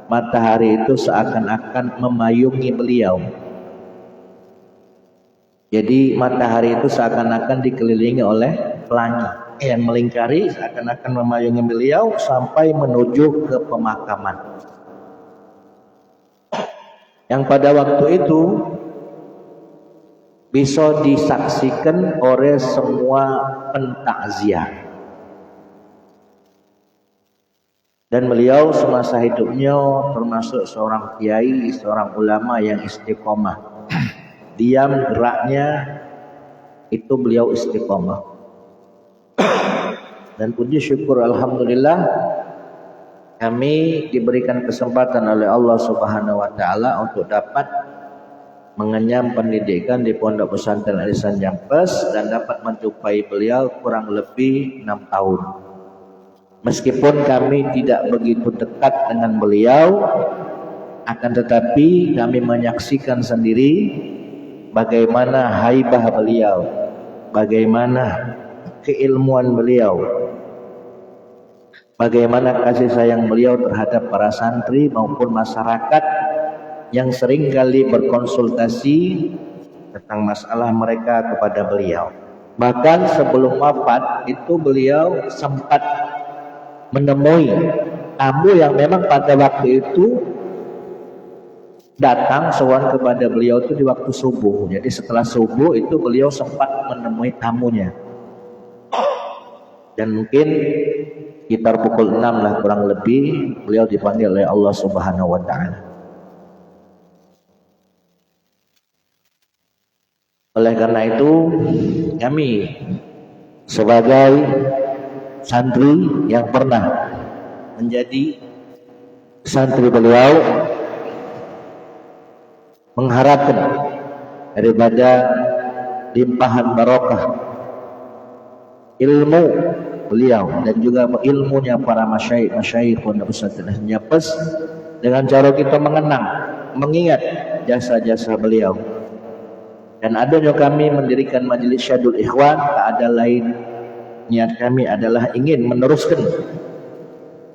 Matahari itu seakan-akan memayungi beliau. Jadi matahari itu seakan-akan dikelilingi oleh pelangi yang melingkari, seakan-akan memayungi beliau sampai menuju ke pemakaman. Yang pada waktu itu bisa disaksikan oleh semua pentakziah. Dan beliau semasa hidupnya termasuk seorang kiai, seorang ulama yang istiqomah. Diam geraknya itu beliau istiqomah. Dan puji syukur alhamdulillah kami diberikan kesempatan oleh Allah Subhanahu wa taala untuk dapat mengenyam pendidikan di Pondok Pesantren Alisan Jampes dan dapat menjumpai beliau kurang lebih 6 tahun. Meskipun kami tidak begitu dekat dengan beliau, akan tetapi kami menyaksikan sendiri bagaimana haibah beliau, bagaimana keilmuan beliau, bagaimana kasih sayang beliau terhadap para santri maupun masyarakat yang sering kali berkonsultasi tentang masalah mereka kepada beliau. Bahkan sebelum wafat itu beliau sempat menemui tamu yang memang pada waktu itu datang sowan kepada beliau itu di waktu subuh. Jadi setelah subuh itu beliau sempat menemui tamunya. Dan mungkin sekitar pukul 6 lah kurang lebih beliau dipanggil oleh Allah Subhanahu wa taala. Oleh karena itu kami sebagai santri yang pernah menjadi santri beliau mengharapkan daripada limpahan barokah ilmu beliau dan juga ilmunya para masyayikh Pondok Pesantren Jampes dengan cara kita mengenang, mengingat jasa-jasa beliau. Dan adanya kami mendirikan Majelis Syadul Ikhwan, tak ada lain niat kami adalah ingin meneruskan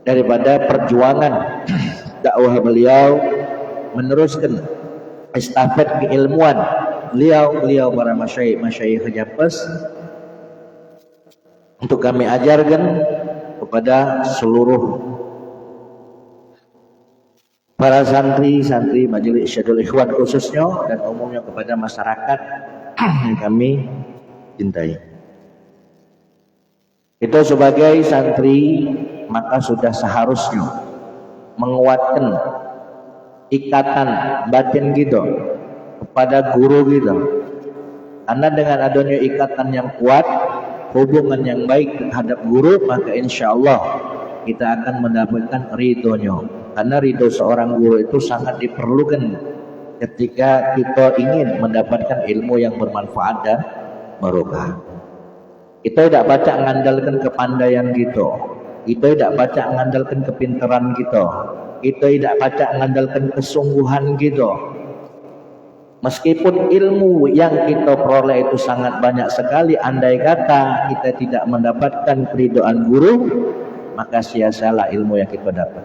daripada perjuangan dakwah beliau, meneruskan estafet keilmuan beliau para masyayikh Jampes untuk kami ajarkan kepada seluruh para santri Majelis Syadul Ikhwan khususnya dan umumnya kepada masyarakat yang kami cintai. Itu sebagai santri maka sudah seharusnya menguatkan ikatan batin kita kepada guru kita. Karena dengan adanya ikatan yang kuat, hubungan yang baik terhadap guru, maka insya Allah kita akan mendapatkan ridhonya. Karena ridho seorang guru itu sangat diperlukan ketika kita ingin mendapatkan ilmu yang bermanfaat dan barokah. Kita tidak baca mengandalkan kepandaian kita, kita tidak baca mengandalkan kepintaran kita, kita tidak baca mengandalkan kesungguhan kita. Meskipun ilmu yang kita peroleh itu sangat banyak sekali, andai kata kita tidak mendapatkan keridhaan guru, maka sia-sialah ilmu yang kita dapat.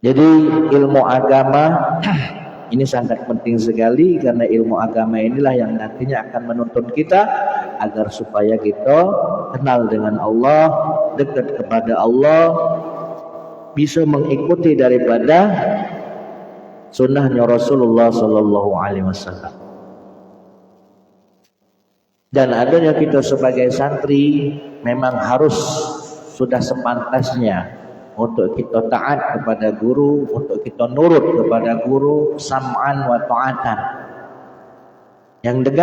Jadi ilmu agama ini sangat penting sekali, karena ilmu agama inilah yang nantinya akan menuntun kita agar supaya kita kenal dengan Allah, dekat kepada Allah, bisa mengikuti daripada sunnahnya Rasulullah Sallallahu Alaihi Wasallam. Dan adanya kita sebagai santri memang harus sudah sepantasnya untuk kita taat kepada guru, untuk kita nurut kepada guru, sam'an wa ta'atan. Yang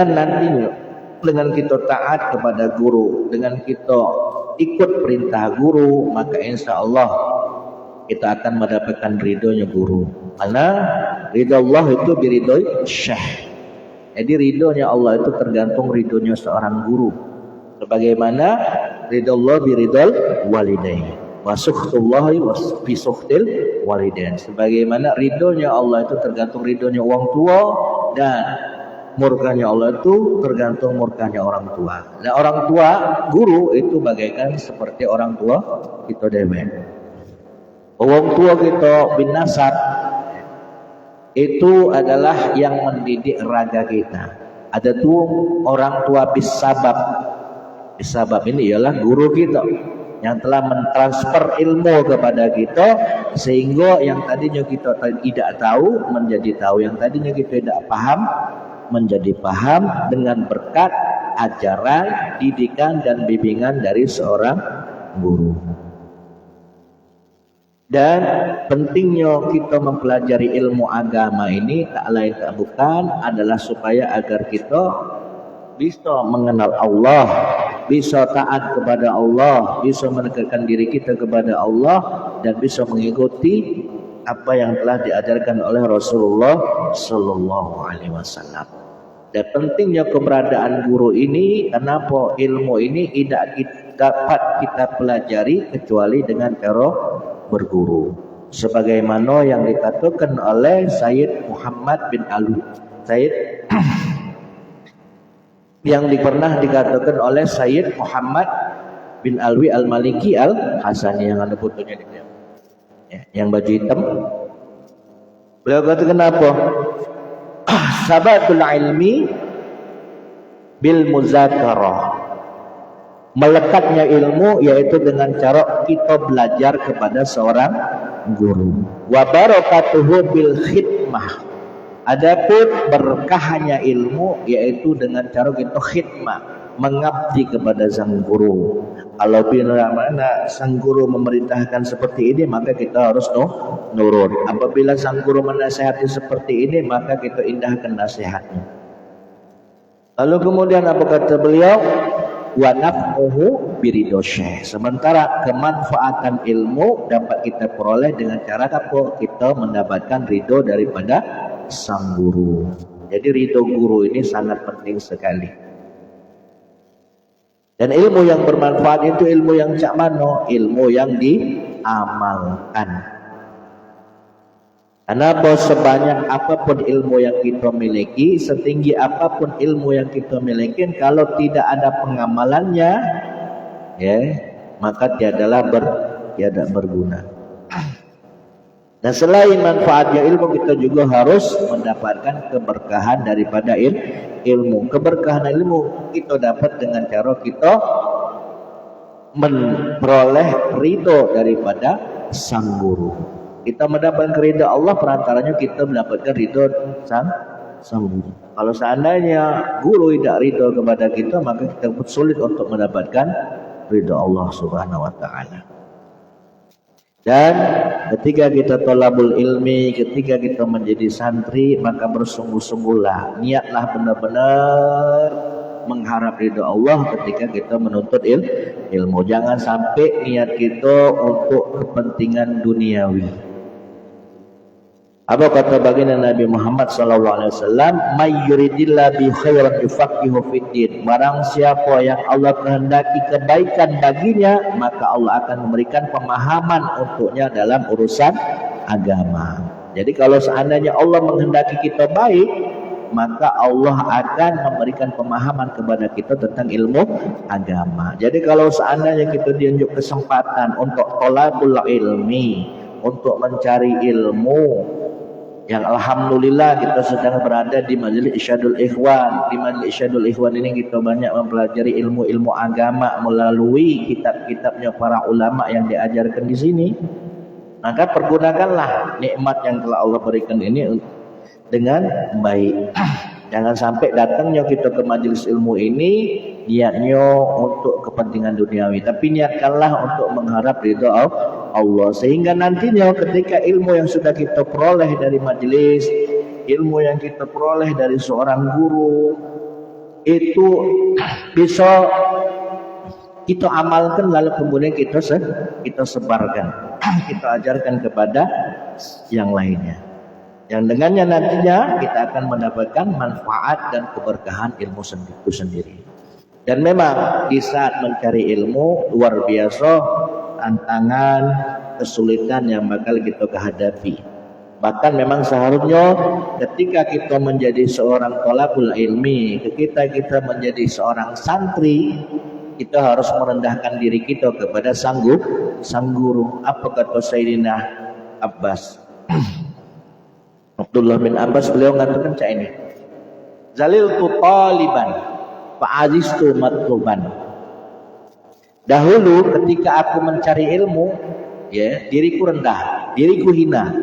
dengan kita taat kepada guru, dengan kita ikut perintah guru, maka insya Allah kita akan mendapatkan ridhonya guru. Karena ridho Allah itu biridhoi syekh. Jadi ridhonya Allah itu tergantung ridhonya seorang guru. Sebagaimana ridho Allah biridhol walidain. Wa sukhtullahi wa fi sukhtil walidain. Sebagaimana ridhonya Allah itu tergantung ridhonya orang tua, dan murkanya Allah itu tergantung murkanya orang tua. Nah, orang tua guru itu bagaikan seperti orang tua kita dewe. Orang tua kita bin nasab itu adalah yang mendidik raga kita. Ada tuh orang tua bisabab. Bisabab ini ialah guru kita yang telah mentransfer ilmu kepada kita, sehingga yang tadinya kita tidak tahu menjadi tahu, yang tadinya kita tidak paham menjadi paham dengan berkat ajaran, didikan dan bimbingan dari seorang guru. Dan pentingnya kita mempelajari ilmu agama ini tak lain tak bukan adalah supaya agar kita bisa mengenal Allah, bisa taat kepada Allah, bisa mendekatkan diri kita kepada Allah, dan bisa mengikuti apa yang telah diajarkan oleh Rasulullah Sallallahu Alaihi Wasallam. Dan pentingnya keberadaan guru ini, kenapa ilmu ini tidak dapat kita pelajari kecuali dengan cara berguru. Sebagaimana yang dikatakan oleh Sayyid Muhammad bin Ali, Sayyid yang pernah dikatakan oleh Sayyid Muhammad bin Alwi Al-Maliki Al-Hasani, yang ada fotonya di beliau, ya, yang baju hitam. Beliau katakan apa? Sabatul ilmi bil muzakarah. Melekatnya ilmu yaitu dengan cara kita belajar kepada seorang guru. Wa barakatuhu bil khidmah. Adapun berkahnya ilmu yaitu dengan cara kita khidmah, mengabdi kepada sang guru. Kalau bila mana sang guru memerintahkan seperti ini, maka kita harus nurut. Apabila sang guru menasihati seperti ini, maka kita indahkan nasihatnya. Lalu kemudian apa kata beliau? Wa naf'uhu biridho syekh. Sementara kemanfaatan ilmu dapat kita peroleh dengan cara apa? Kita mendapatkan ridho daripada sang guru. Jadi ridho guru ini sangat penting sekali. Dan ilmu yang bermanfaat itu ilmu yang cak mano, ilmu yang diamalkan. Kenapa? Sebanyak apapun ilmu yang kita miliki, setinggi apapun ilmu yang kita miliki, kalau tidak ada pengamalannya, ya, maka tiada berguna. Dan selain manfaatnya ilmu, kita juga harus mendapatkan keberkahan daripada ilmu. Keberkahan ilmu kita dapat dengan cara kita memperoleh ridho daripada sang guru. Kita mendapatkan ridho Allah, perantaranya kita mendapatkan ridho sang guru. Kalau seandainya guru tidak ridho kepada kita, maka kita sulit untuk mendapatkan ridho Allah Subhanahu wa taala. Dan ketika kita thalabul ilmi, ketika kita menjadi santri, maka bersungguh-sungguhlah, niatlah benar-benar mengharap ridho Allah ketika kita menuntut ilmu. Jangan sampai niat kita untuk kepentingan duniawi. Apa kata baginda Nabi Muhammad SAW? May yuridillah bi khairan yufaqihu fiddin. Barang siapa yang Allah kehendaki kebaikan baginya, maka Allah akan memberikan pemahaman untuknya dalam urusan agama. Jadi kalau seandainya Allah menghendaki kita baik, maka Allah akan memberikan pemahaman kepada kita tentang ilmu agama. Jadi kalau seandainya kita diunjuk kesempatan untuk thalabul ilmi, untuk mencari ilmu, yang alhamdulillah kita sedang berada di Majelis Irsyadul Ikhwan. Di Majelis Irsyadul Ikhwan ini kita banyak mempelajari ilmu-ilmu agama melalui kitab-kitabnya para ulama yang diajarkan di sini. Maka pergunakanlah nikmat yang telah Allah berikan ini dengan baik. Jangan sampai datangnya kita ke majelis ilmu ini niatnya untuk kepentingan duniawi, tapi niatkanlah untuk mengharap ridho Allah, sehingga nantinya ketika ilmu yang sudah kita peroleh dari majelis, ilmu yang kita peroleh dari seorang guru itu bisa kita amalkan, lalu kemudian kita sebarkan, kita ajarkan kepada yang lainnya. Yang dengannya nantinya kita akan mendapatkan manfaat dan keberkahan ilmu itu sendiri. Dan memang di saat mencari ilmu luar biasa tantangan, kesulitan yang bakal kita hadapi. Bahkan memang seharusnya ketika kita menjadi seorang thalabul ilmi, ketika kita menjadi seorang santri, kita harus merendahkan diri kita kepada sang guru. Apa kata Sayyidina Abbas? Abdullah bin Abbas, beliau mengatakan cak ini, zaliltu taliban fa'aziztu matluban. Dahulu ketika aku mencari ilmu, ya, diriku rendah, diriku hina.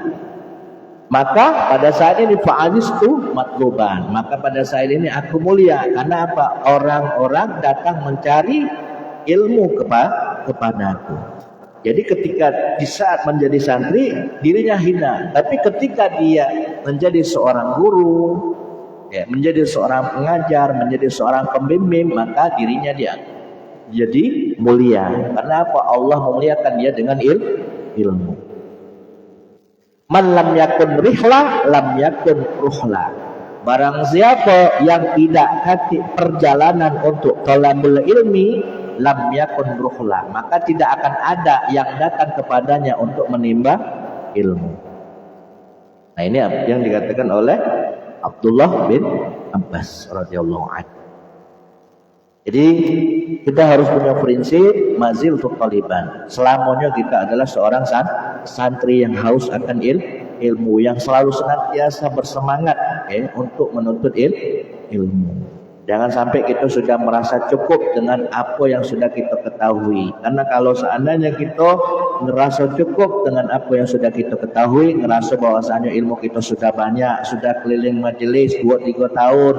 Maka pada saat ini fa'aziztu matluban, maka pada saat ini aku mulia. Karena apa? Orang-orang datang mencari ilmu kepadaku. Jadi ketika di saat menjadi santri dirinya hina, tapi ketika dia menjadi seorang guru, ya, menjadi seorang pengajar, menjadi seorang pembimbing, maka dirinya dia jadi mulia. Karena apa? Allah memuliakan dia dengan ilmu. Man lam yakun rihla lam yakun ruhla. Barang siapa yang tidak kaki perjalanan untuk talabul ilmi, lam yakun ruhla, maka tidak akan ada yang datang kepadanya untuk menimba ilmu. Nah, ini yang dikatakan oleh Abdullah bin Abbas radhiyallahu anhu. Jadi kita harus punya prinsip mazil taliban. Selamanya kita adalah seorang santri yang haus akan ilmu, yang selalu senantiasa bersemangat untuk menuntut ilmu. Jangan sampai kita sudah merasa cukup dengan apa yang sudah kita ketahui. Karena kalau seandainya kita ngerasa cukup dengan apa yang sudah kita ketahui, ngerasa bahwasanya ilmu kita sudah banyak, sudah keliling majelis 2-3 tahun,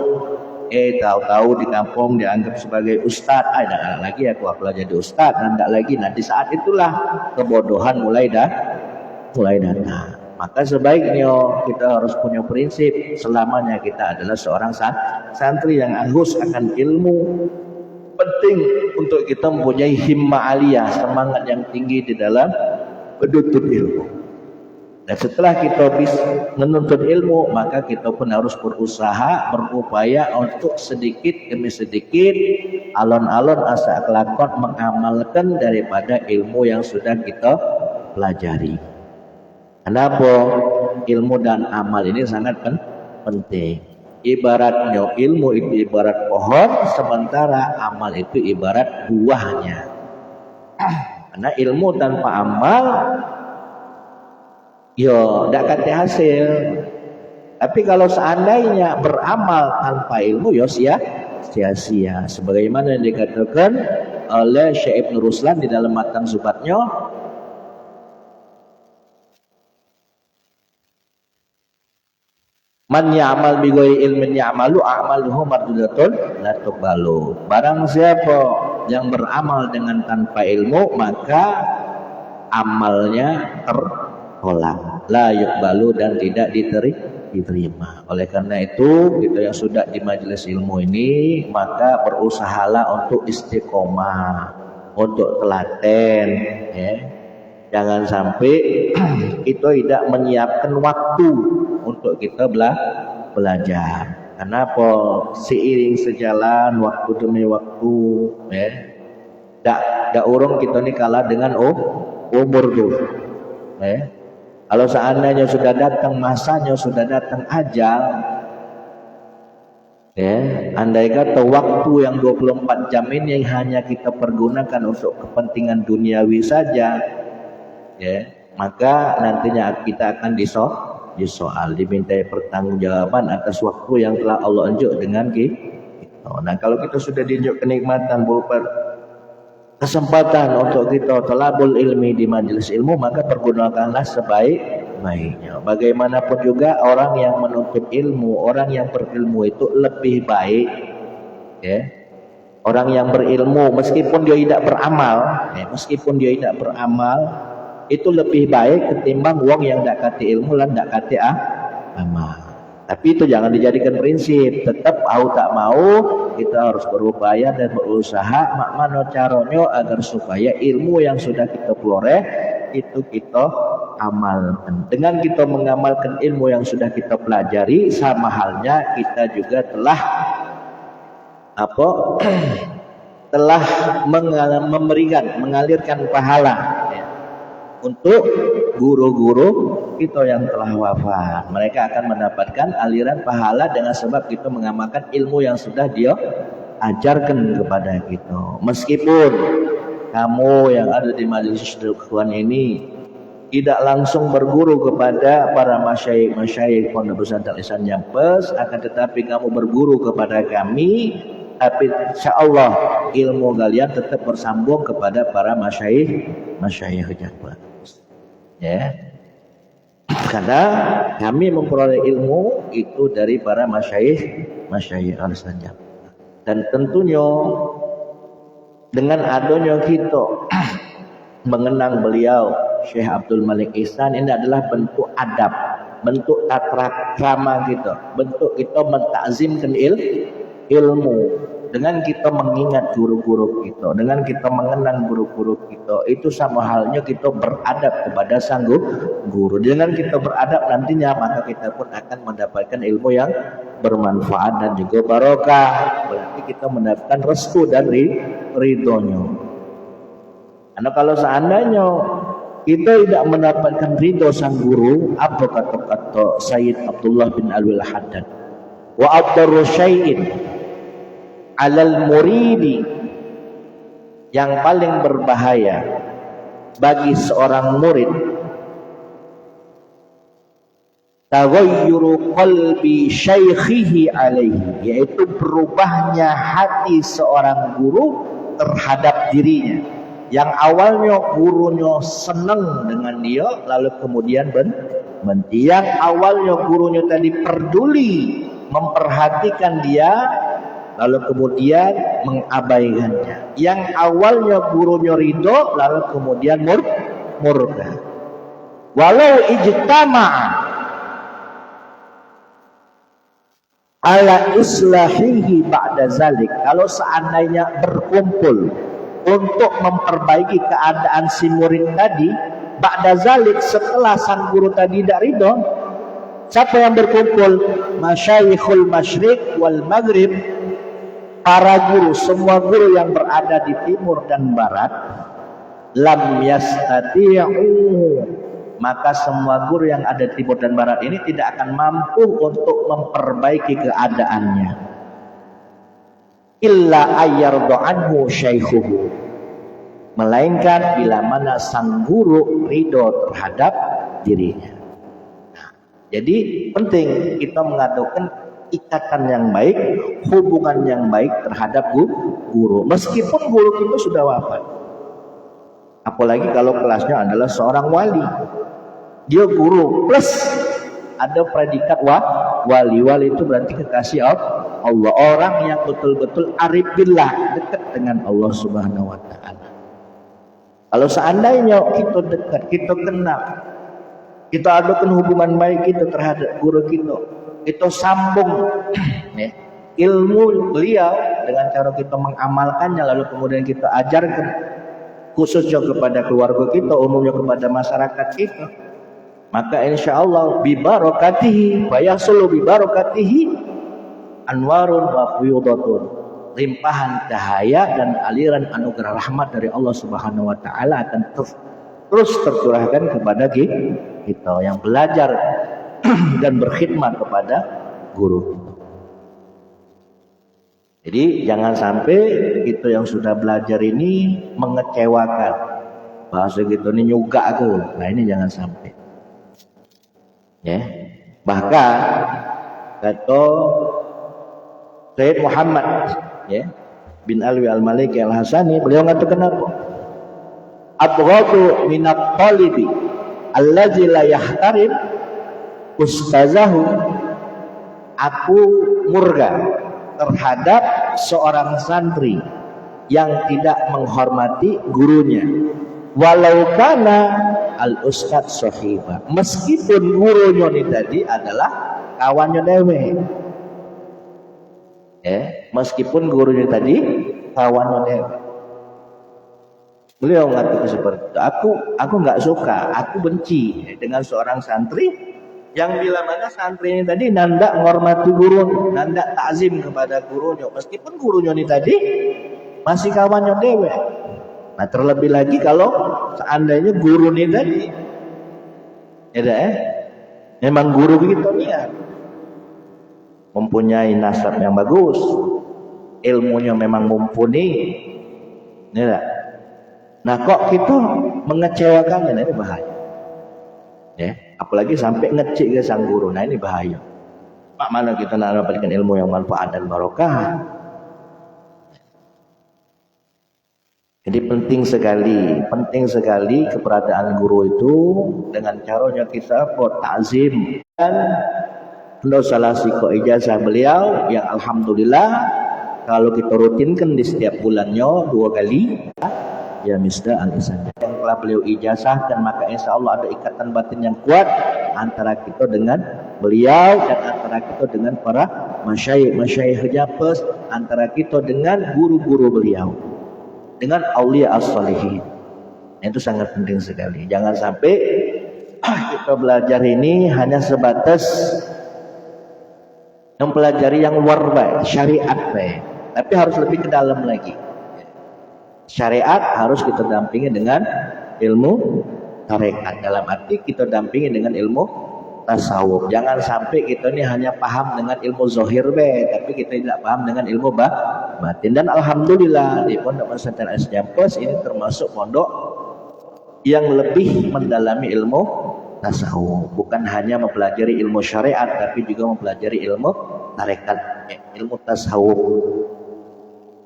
tahu-tahu di kampung dianggap sebagai ustadz, tidak lagi aku jadi ustadz, tidak lagi. Nah, di saat itulah kebodohan mulai datang. Maka sebaiknya kita harus punya prinsip selamanya kita adalah seorang santri yang haus akan ilmu. Penting untuk kita mempunyai himmah aliyah, semangat yang tinggi di dalam menuntut ilmu. Dan setelah kita bisa menuntut ilmu, maka kita pun harus berusaha, berupaya untuk sedikit demi sedikit, alon-alon asa kelakon mengamalkan daripada ilmu yang sudah kita pelajari. Kenapa? Ilmu dan amal ini sangat penting. Ibaratnya ilmu itu ibarat pohon, sementara amal itu ibarat buahnya. Karena ilmu tanpa amal, tidak kate hasil. Tapi kalau seandainya beramal tanpa ilmu, sia-sia. Sebagaimana yang dikatakan oleh Syekh Ibn Ruslan di dalam matan zubatnya, man ya'mal bi ghairi ilmin ya'malu a'maluhu mardudatun la tuqbalu. Barang siapa yang beramal dengan tanpa ilmu, maka amalnya tertolak, la yuqbalu, dan tidak diterima. Oleh karena itu, kita yang sudah di majelis ilmu ini, maka berusahalah untuk istiqomah, untuk telaten, Jangan sampai kita tidak menyiapkan waktu untuk kita belajar. Kenapa? Seiring sejalan waktu demi waktu, dak urung kita ni kalah dengan umur tuh. Kalau seandainya sudah datang masanya, sudah datang ajal, andai kata waktu yang 24 jam ini hanya kita pergunakan untuk kepentingan duniawi saja, maka nantinya kita akan disoal, dimintai pertanggungjawaban atas waktu yang telah Allah unjuk dengan kita. Nah, kalau kita sudah diunjuk kenikmatan berupa kesempatan untuk kita talabul ilmi di majelis ilmu, maka pergunakanlah sebaik-baiknya. Bagaimanapun juga orang yang menuntut ilmu, orang yang berilmu itu lebih baik, orang yang berilmu meskipun dia tidak beramal, itu lebih baik ketimbang wong yang ndak kati ilmu lan ndak kati amal. Tapi itu jangan dijadikan prinsip. Tetap mau tak mau kita harus berupaya dan berusaha makmano caranya agar supaya ilmu yang sudah kita peroleh itu kita amalkan. Dengan kita mengamalkan ilmu yang sudah kita pelajari, sama halnya kita juga telah mengalirkan pahala untuk guru-guru kita yang telah wafat. Mereka akan mendapatkan aliran pahala dengan sebab kita mengamalkan ilmu yang sudah dia ajarkan kepada kita. Meskipun kamu yang ada di majelis ikhwan ini tidak langsung berguru kepada para masyayikh Pondok Pesantren Ihsan Nyampes, akan tetapi kamu berguru kepada kami, tapi insyaallah ilmu kalian tetap bersambung kepada para masyayikh Nyampes. Karena kami memperoleh ilmu itu dari para masyayikh al-Ihsan. Dan tentunya dengan adanya kita mengenang beliau Syekh Abdul Malik Ihsan, ini adalah bentuk adab, bentuk tata krama kita, bentuk kita mentakzimkan ilmu. dengan kita mengingat guru-guru kita, dengan kita mengenang guru-guru kita, itu sama halnya kita beradab kepada sang guru. Dengan kita beradab nantinya, maka kita pun akan mendapatkan ilmu yang bermanfaat dan juga barokah. Berarti kita mendapatkan restu dan ridhonya. Karena kalau seandainya kita tidak mendapatkan ridho sang guru, apa kata Sayyid Abdullah bin Alwi Al-Haddad, wa abdarru syai'in alal muridi, yang paling berbahaya bagi seorang murid, taghayyuru qalbi syaikhihi alaihi, yaitu berubahnya hati seorang guru terhadap dirinya. Yang awalnya gurunya senang dengan dia, lalu kemudian benci. Yang awalnya gurunya tadi peduli, memperhatikan dia, lalu kemudian mengabaikannya. Yang awalnya gurunya ridho, lalu kemudian murka. Walau ijtama'a ala islahihi ba'da zalik, kalau seandainya berkumpul untuk memperbaiki keadaan si murid tadi, ba'da zalik, setelah sang guru tadi tidak ridho, siapa yang berkumpul? Masyayikhul masyriq wal maghrib, para guru, semua guru yang berada di timur dan barat, lam yastati'u, maka semua guru yang ada di timur dan barat ini tidak akan mampu untuk memperbaiki keadaannya, illa ayyardu anhu syaikhuhu, melainkan bila mana sang guru ridho terhadap dirinya. Nah, jadi penting kita mengadakan ikatan yang baik, hubungan yang baik terhadap guru, meskipun guru kita sudah wafat. Apalagi kalau kelasnya adalah seorang wali, dia guru plus ada predikat wali. Wali itu berarti kekasih Allah, orang yang betul-betul arif billah, dekat dengan Allah Subhanahu wa taala. Kalau seandainya kita dekat, kita kenal, kita adakan hubungan baik kita terhadap guru kita sambung ya, ilmu beliau dengan cara kita mengamalkannya, lalu kemudian kita ajarkan khususnya kepada keluarga kita, umumnya kepada masyarakat kita, maka insya Allah bibarakatihi wa yahsulu bibarakatihi anwarun wa fuyudatun, limpahan cahaya dan aliran anugerah rahmat dari Allah Subhanahu wa taala akan terus tercurahkan kepada kita yang belajar dan berkhidmat kepada guru. Jadi jangan sampai kita yang sudah belajar ini mengecewakan, bahasa gitu ini nyuga aku. Nah ini jangan sampai. Ya, bahkan kata Sayyid Muhammad ya bin Alwi Al-Maliki Al-Hasani, beliau mengatakan apa? Abghadu minat talibi allazi la yahtarim ustazahu, aku murka terhadap seorang santri yang tidak menghormati gurunya, walau kana al ustad sahiba, meskipun gurunya ini tadi adalah kawannya dewe. Meskipun gurunya tadi kawannya dewe. Beliau mengatakan seperti itu. Aku nggak suka, aku benci dengan seorang santri yang bila mana santri ini tadi nanda menghormati guru, nanda takzim kepada gurunya, meskipun gurunya ini tadi masih kawannya dewe. Nah terlebih lagi kalau seandainya guru ini tadi memang guru begitu nih, mempunyai nasab yang bagus, ilmunya memang mumpuni, ya. Nah kok kita mengecewakannya, nah ini bahaya. Ya, apalagi sampai ngecik ke sang guru. Nah ini bahaya. Mak mana kita nak mendapatkan ilmu yang manfaat dan barokah. Jadi penting sekali keberadaan guru itu, dengan caranya kita ta'zim dan salah siko ijazah beliau yang alhamdulillah kalau kita rutinkan di setiap bulannya 2 kali ya misda al-isanya yang telah beliau ijazahkan, maka insya Allah ada ikatan batin yang kuat antara kita dengan beliau dan antara kita dengan para masyayikh plus antara kita dengan guru-guru beliau, dengan aulia as-salihin. Itu sangat penting sekali. Jangan sampai kita belajar ini hanya sebatas mempelajari yang luar baik, syariat baik, tapi harus lebih ke dalam lagi. Syariat harus kita dampingi dengan ilmu tarekat, dalam arti kita dampingi dengan ilmu tasawuf. Jangan sampai kita ini hanya paham dengan ilmu zahir tapi kita tidak paham dengan ilmu batin. Dan alhamdulillah di Pondok Pesantren Asjampes ini termasuk pondok yang lebih mendalami ilmu tasawuf, bukan hanya mempelajari ilmu syariat tapi juga mempelajari ilmu tarekat, ilmu tasawuf.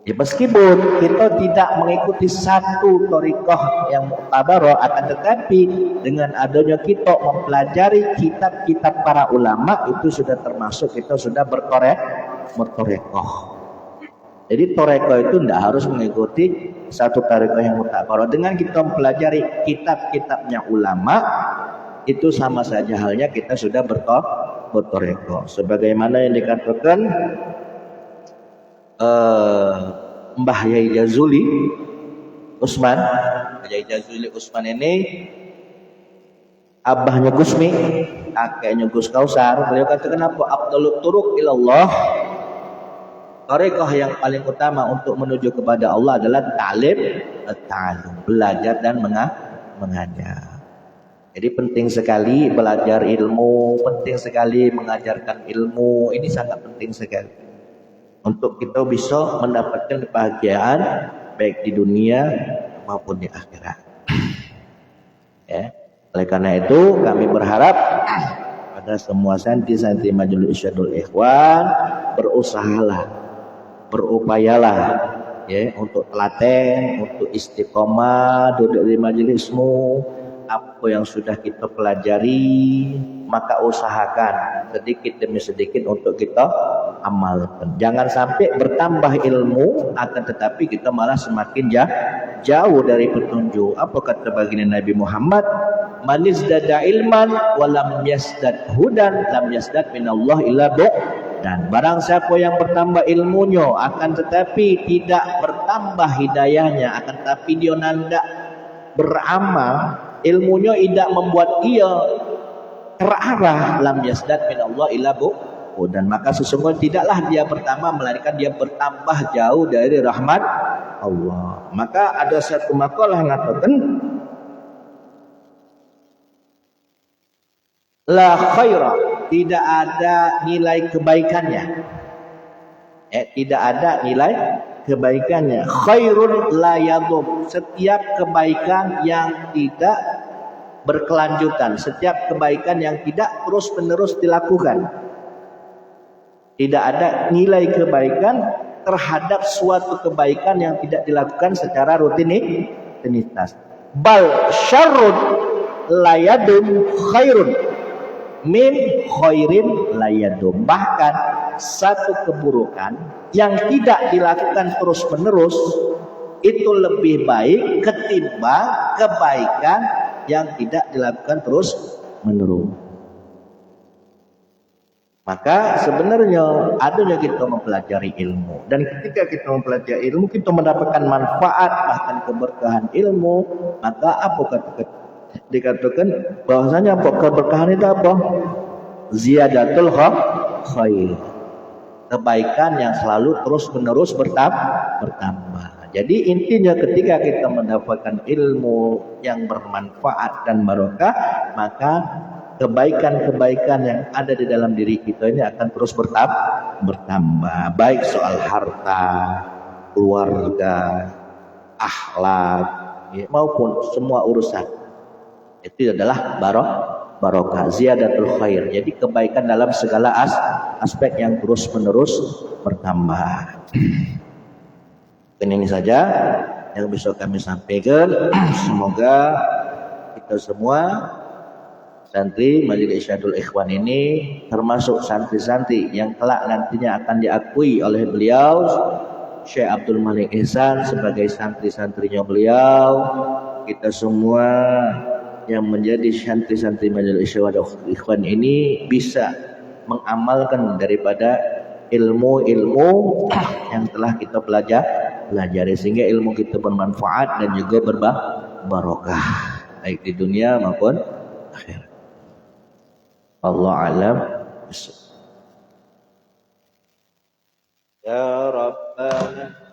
Ya, meskipun kita tidak mengikuti satu thariqah yang mu'tabarah, akan tetapi dengan adanya kita mempelajari kitab-kitab para ulama, itu sudah termasuk kita sudah berthariqah. Jadi thariqah itu tidak harus mengikuti satu thariqah yang mu'tabarah. Dengan kita mempelajari kitab-kitabnya ulama, itu sama saja halnya kita sudah berthariqah. Sebagaimana yang dikatakan Mbah Yai Jazuli Usman. Yai Jazuli Usman ini abahnya Gusmi, kakeknya Gus Kausar. Beliau katakan apa? Afdalut turuq ilallah, thariqah yang paling utama untuk menuju kepada Allah adalah ta'lim, belajar dan mengajar. Jadi penting sekali belajar ilmu, penting sekali mengajarkan ilmu. Ini sangat penting sekali untuk kita bisa mendapatkan kebahagiaan baik di dunia maupun di akhirat. Ya. Oleh karena itu kami berharap pada semua santri-santri Majelis Irsyadul Ikhwan, berusahalah, berupayalah ya untuk telaten, untuk istiqomah duduk di majelismu. Apa yang sudah kita pelajari, maka usahakan sedikit demi sedikit untuk kita amalkan. Jangan sampai bertambah ilmu, akan tetapi kita malah semakin jauh dari petunjuk. Apa kata baginda Nabi Muhammad? Man izdada ilman wa lam yasdad hudan lam yasdad minallah illa dan barang siapa yang bertambah ilmunya akan tetapi tidak bertambah hidayahnya, akan tetapi dia nanda beramal, ilmunya tidak membuat dia terarah, lam yasdad minallah illa dan maka sesungguhnya tidaklah dia bertambah melainkan dia bertambah jauh dari rahmat Allah. Maka ada satu makalah mengatakan la khaira, tidak ada nilai kebaikannya. Tidak ada nilai kebaikannya. Khairun la yadhum, setiap kebaikan yang tidak berkelanjutan, setiap kebaikan yang tidak terus-menerus dilakukan. Tidak ada nilai kebaikan terhadap suatu kebaikan yang tidak dilakukan secara rutinitas. Bal syarrun la yadhum khairun min khairin la yadhum. Bahkan satu keburukan yang tidak dilakukan terus-menerus itu lebih baik ketimbang kebaikan yang tidak dilakukan terus-menerus. Maka sebenarnya adanya kita mempelajari ilmu, dan ketika kita mempelajari ilmu kita mendapatkan manfaat bahkan keberkahan ilmu. Maka apa dikatakan bahwasanya keberkahan itu apa? Ziyadatul khair, kebaikan yang selalu terus-menerus bertambah. Jadi intinya ketika kita mendapatkan ilmu yang bermanfaat dan barokah, maka kebaikan-kebaikan yang ada di dalam diri kita ini akan terus bertambah. Baik soal harta, keluarga, akhlak, ya, maupun semua urusan. Itu adalah barokah, ziyadatul khair. Jadi kebaikan dalam segala aspek yang terus-menerus bertambah. Ini saja yang bisa kami sampaikan. Semoga kita semua santri Majelis Irsyadul Ikhwan ini termasuk santri-santri yang kelak nantinya akan diakui oleh beliau Syekh Abdul Malik Ihsan sebagai santri-santrinya beliau. Kita semua yang menjadi santri-santri Majelis Ikhwan ini bisa mengamalkan daripada ilmu-ilmu yang telah kita pelajari sehingga ilmu kita bermanfaat dan juga barokah baik di dunia maupun akhirat. Allah alam. Ya Rabbana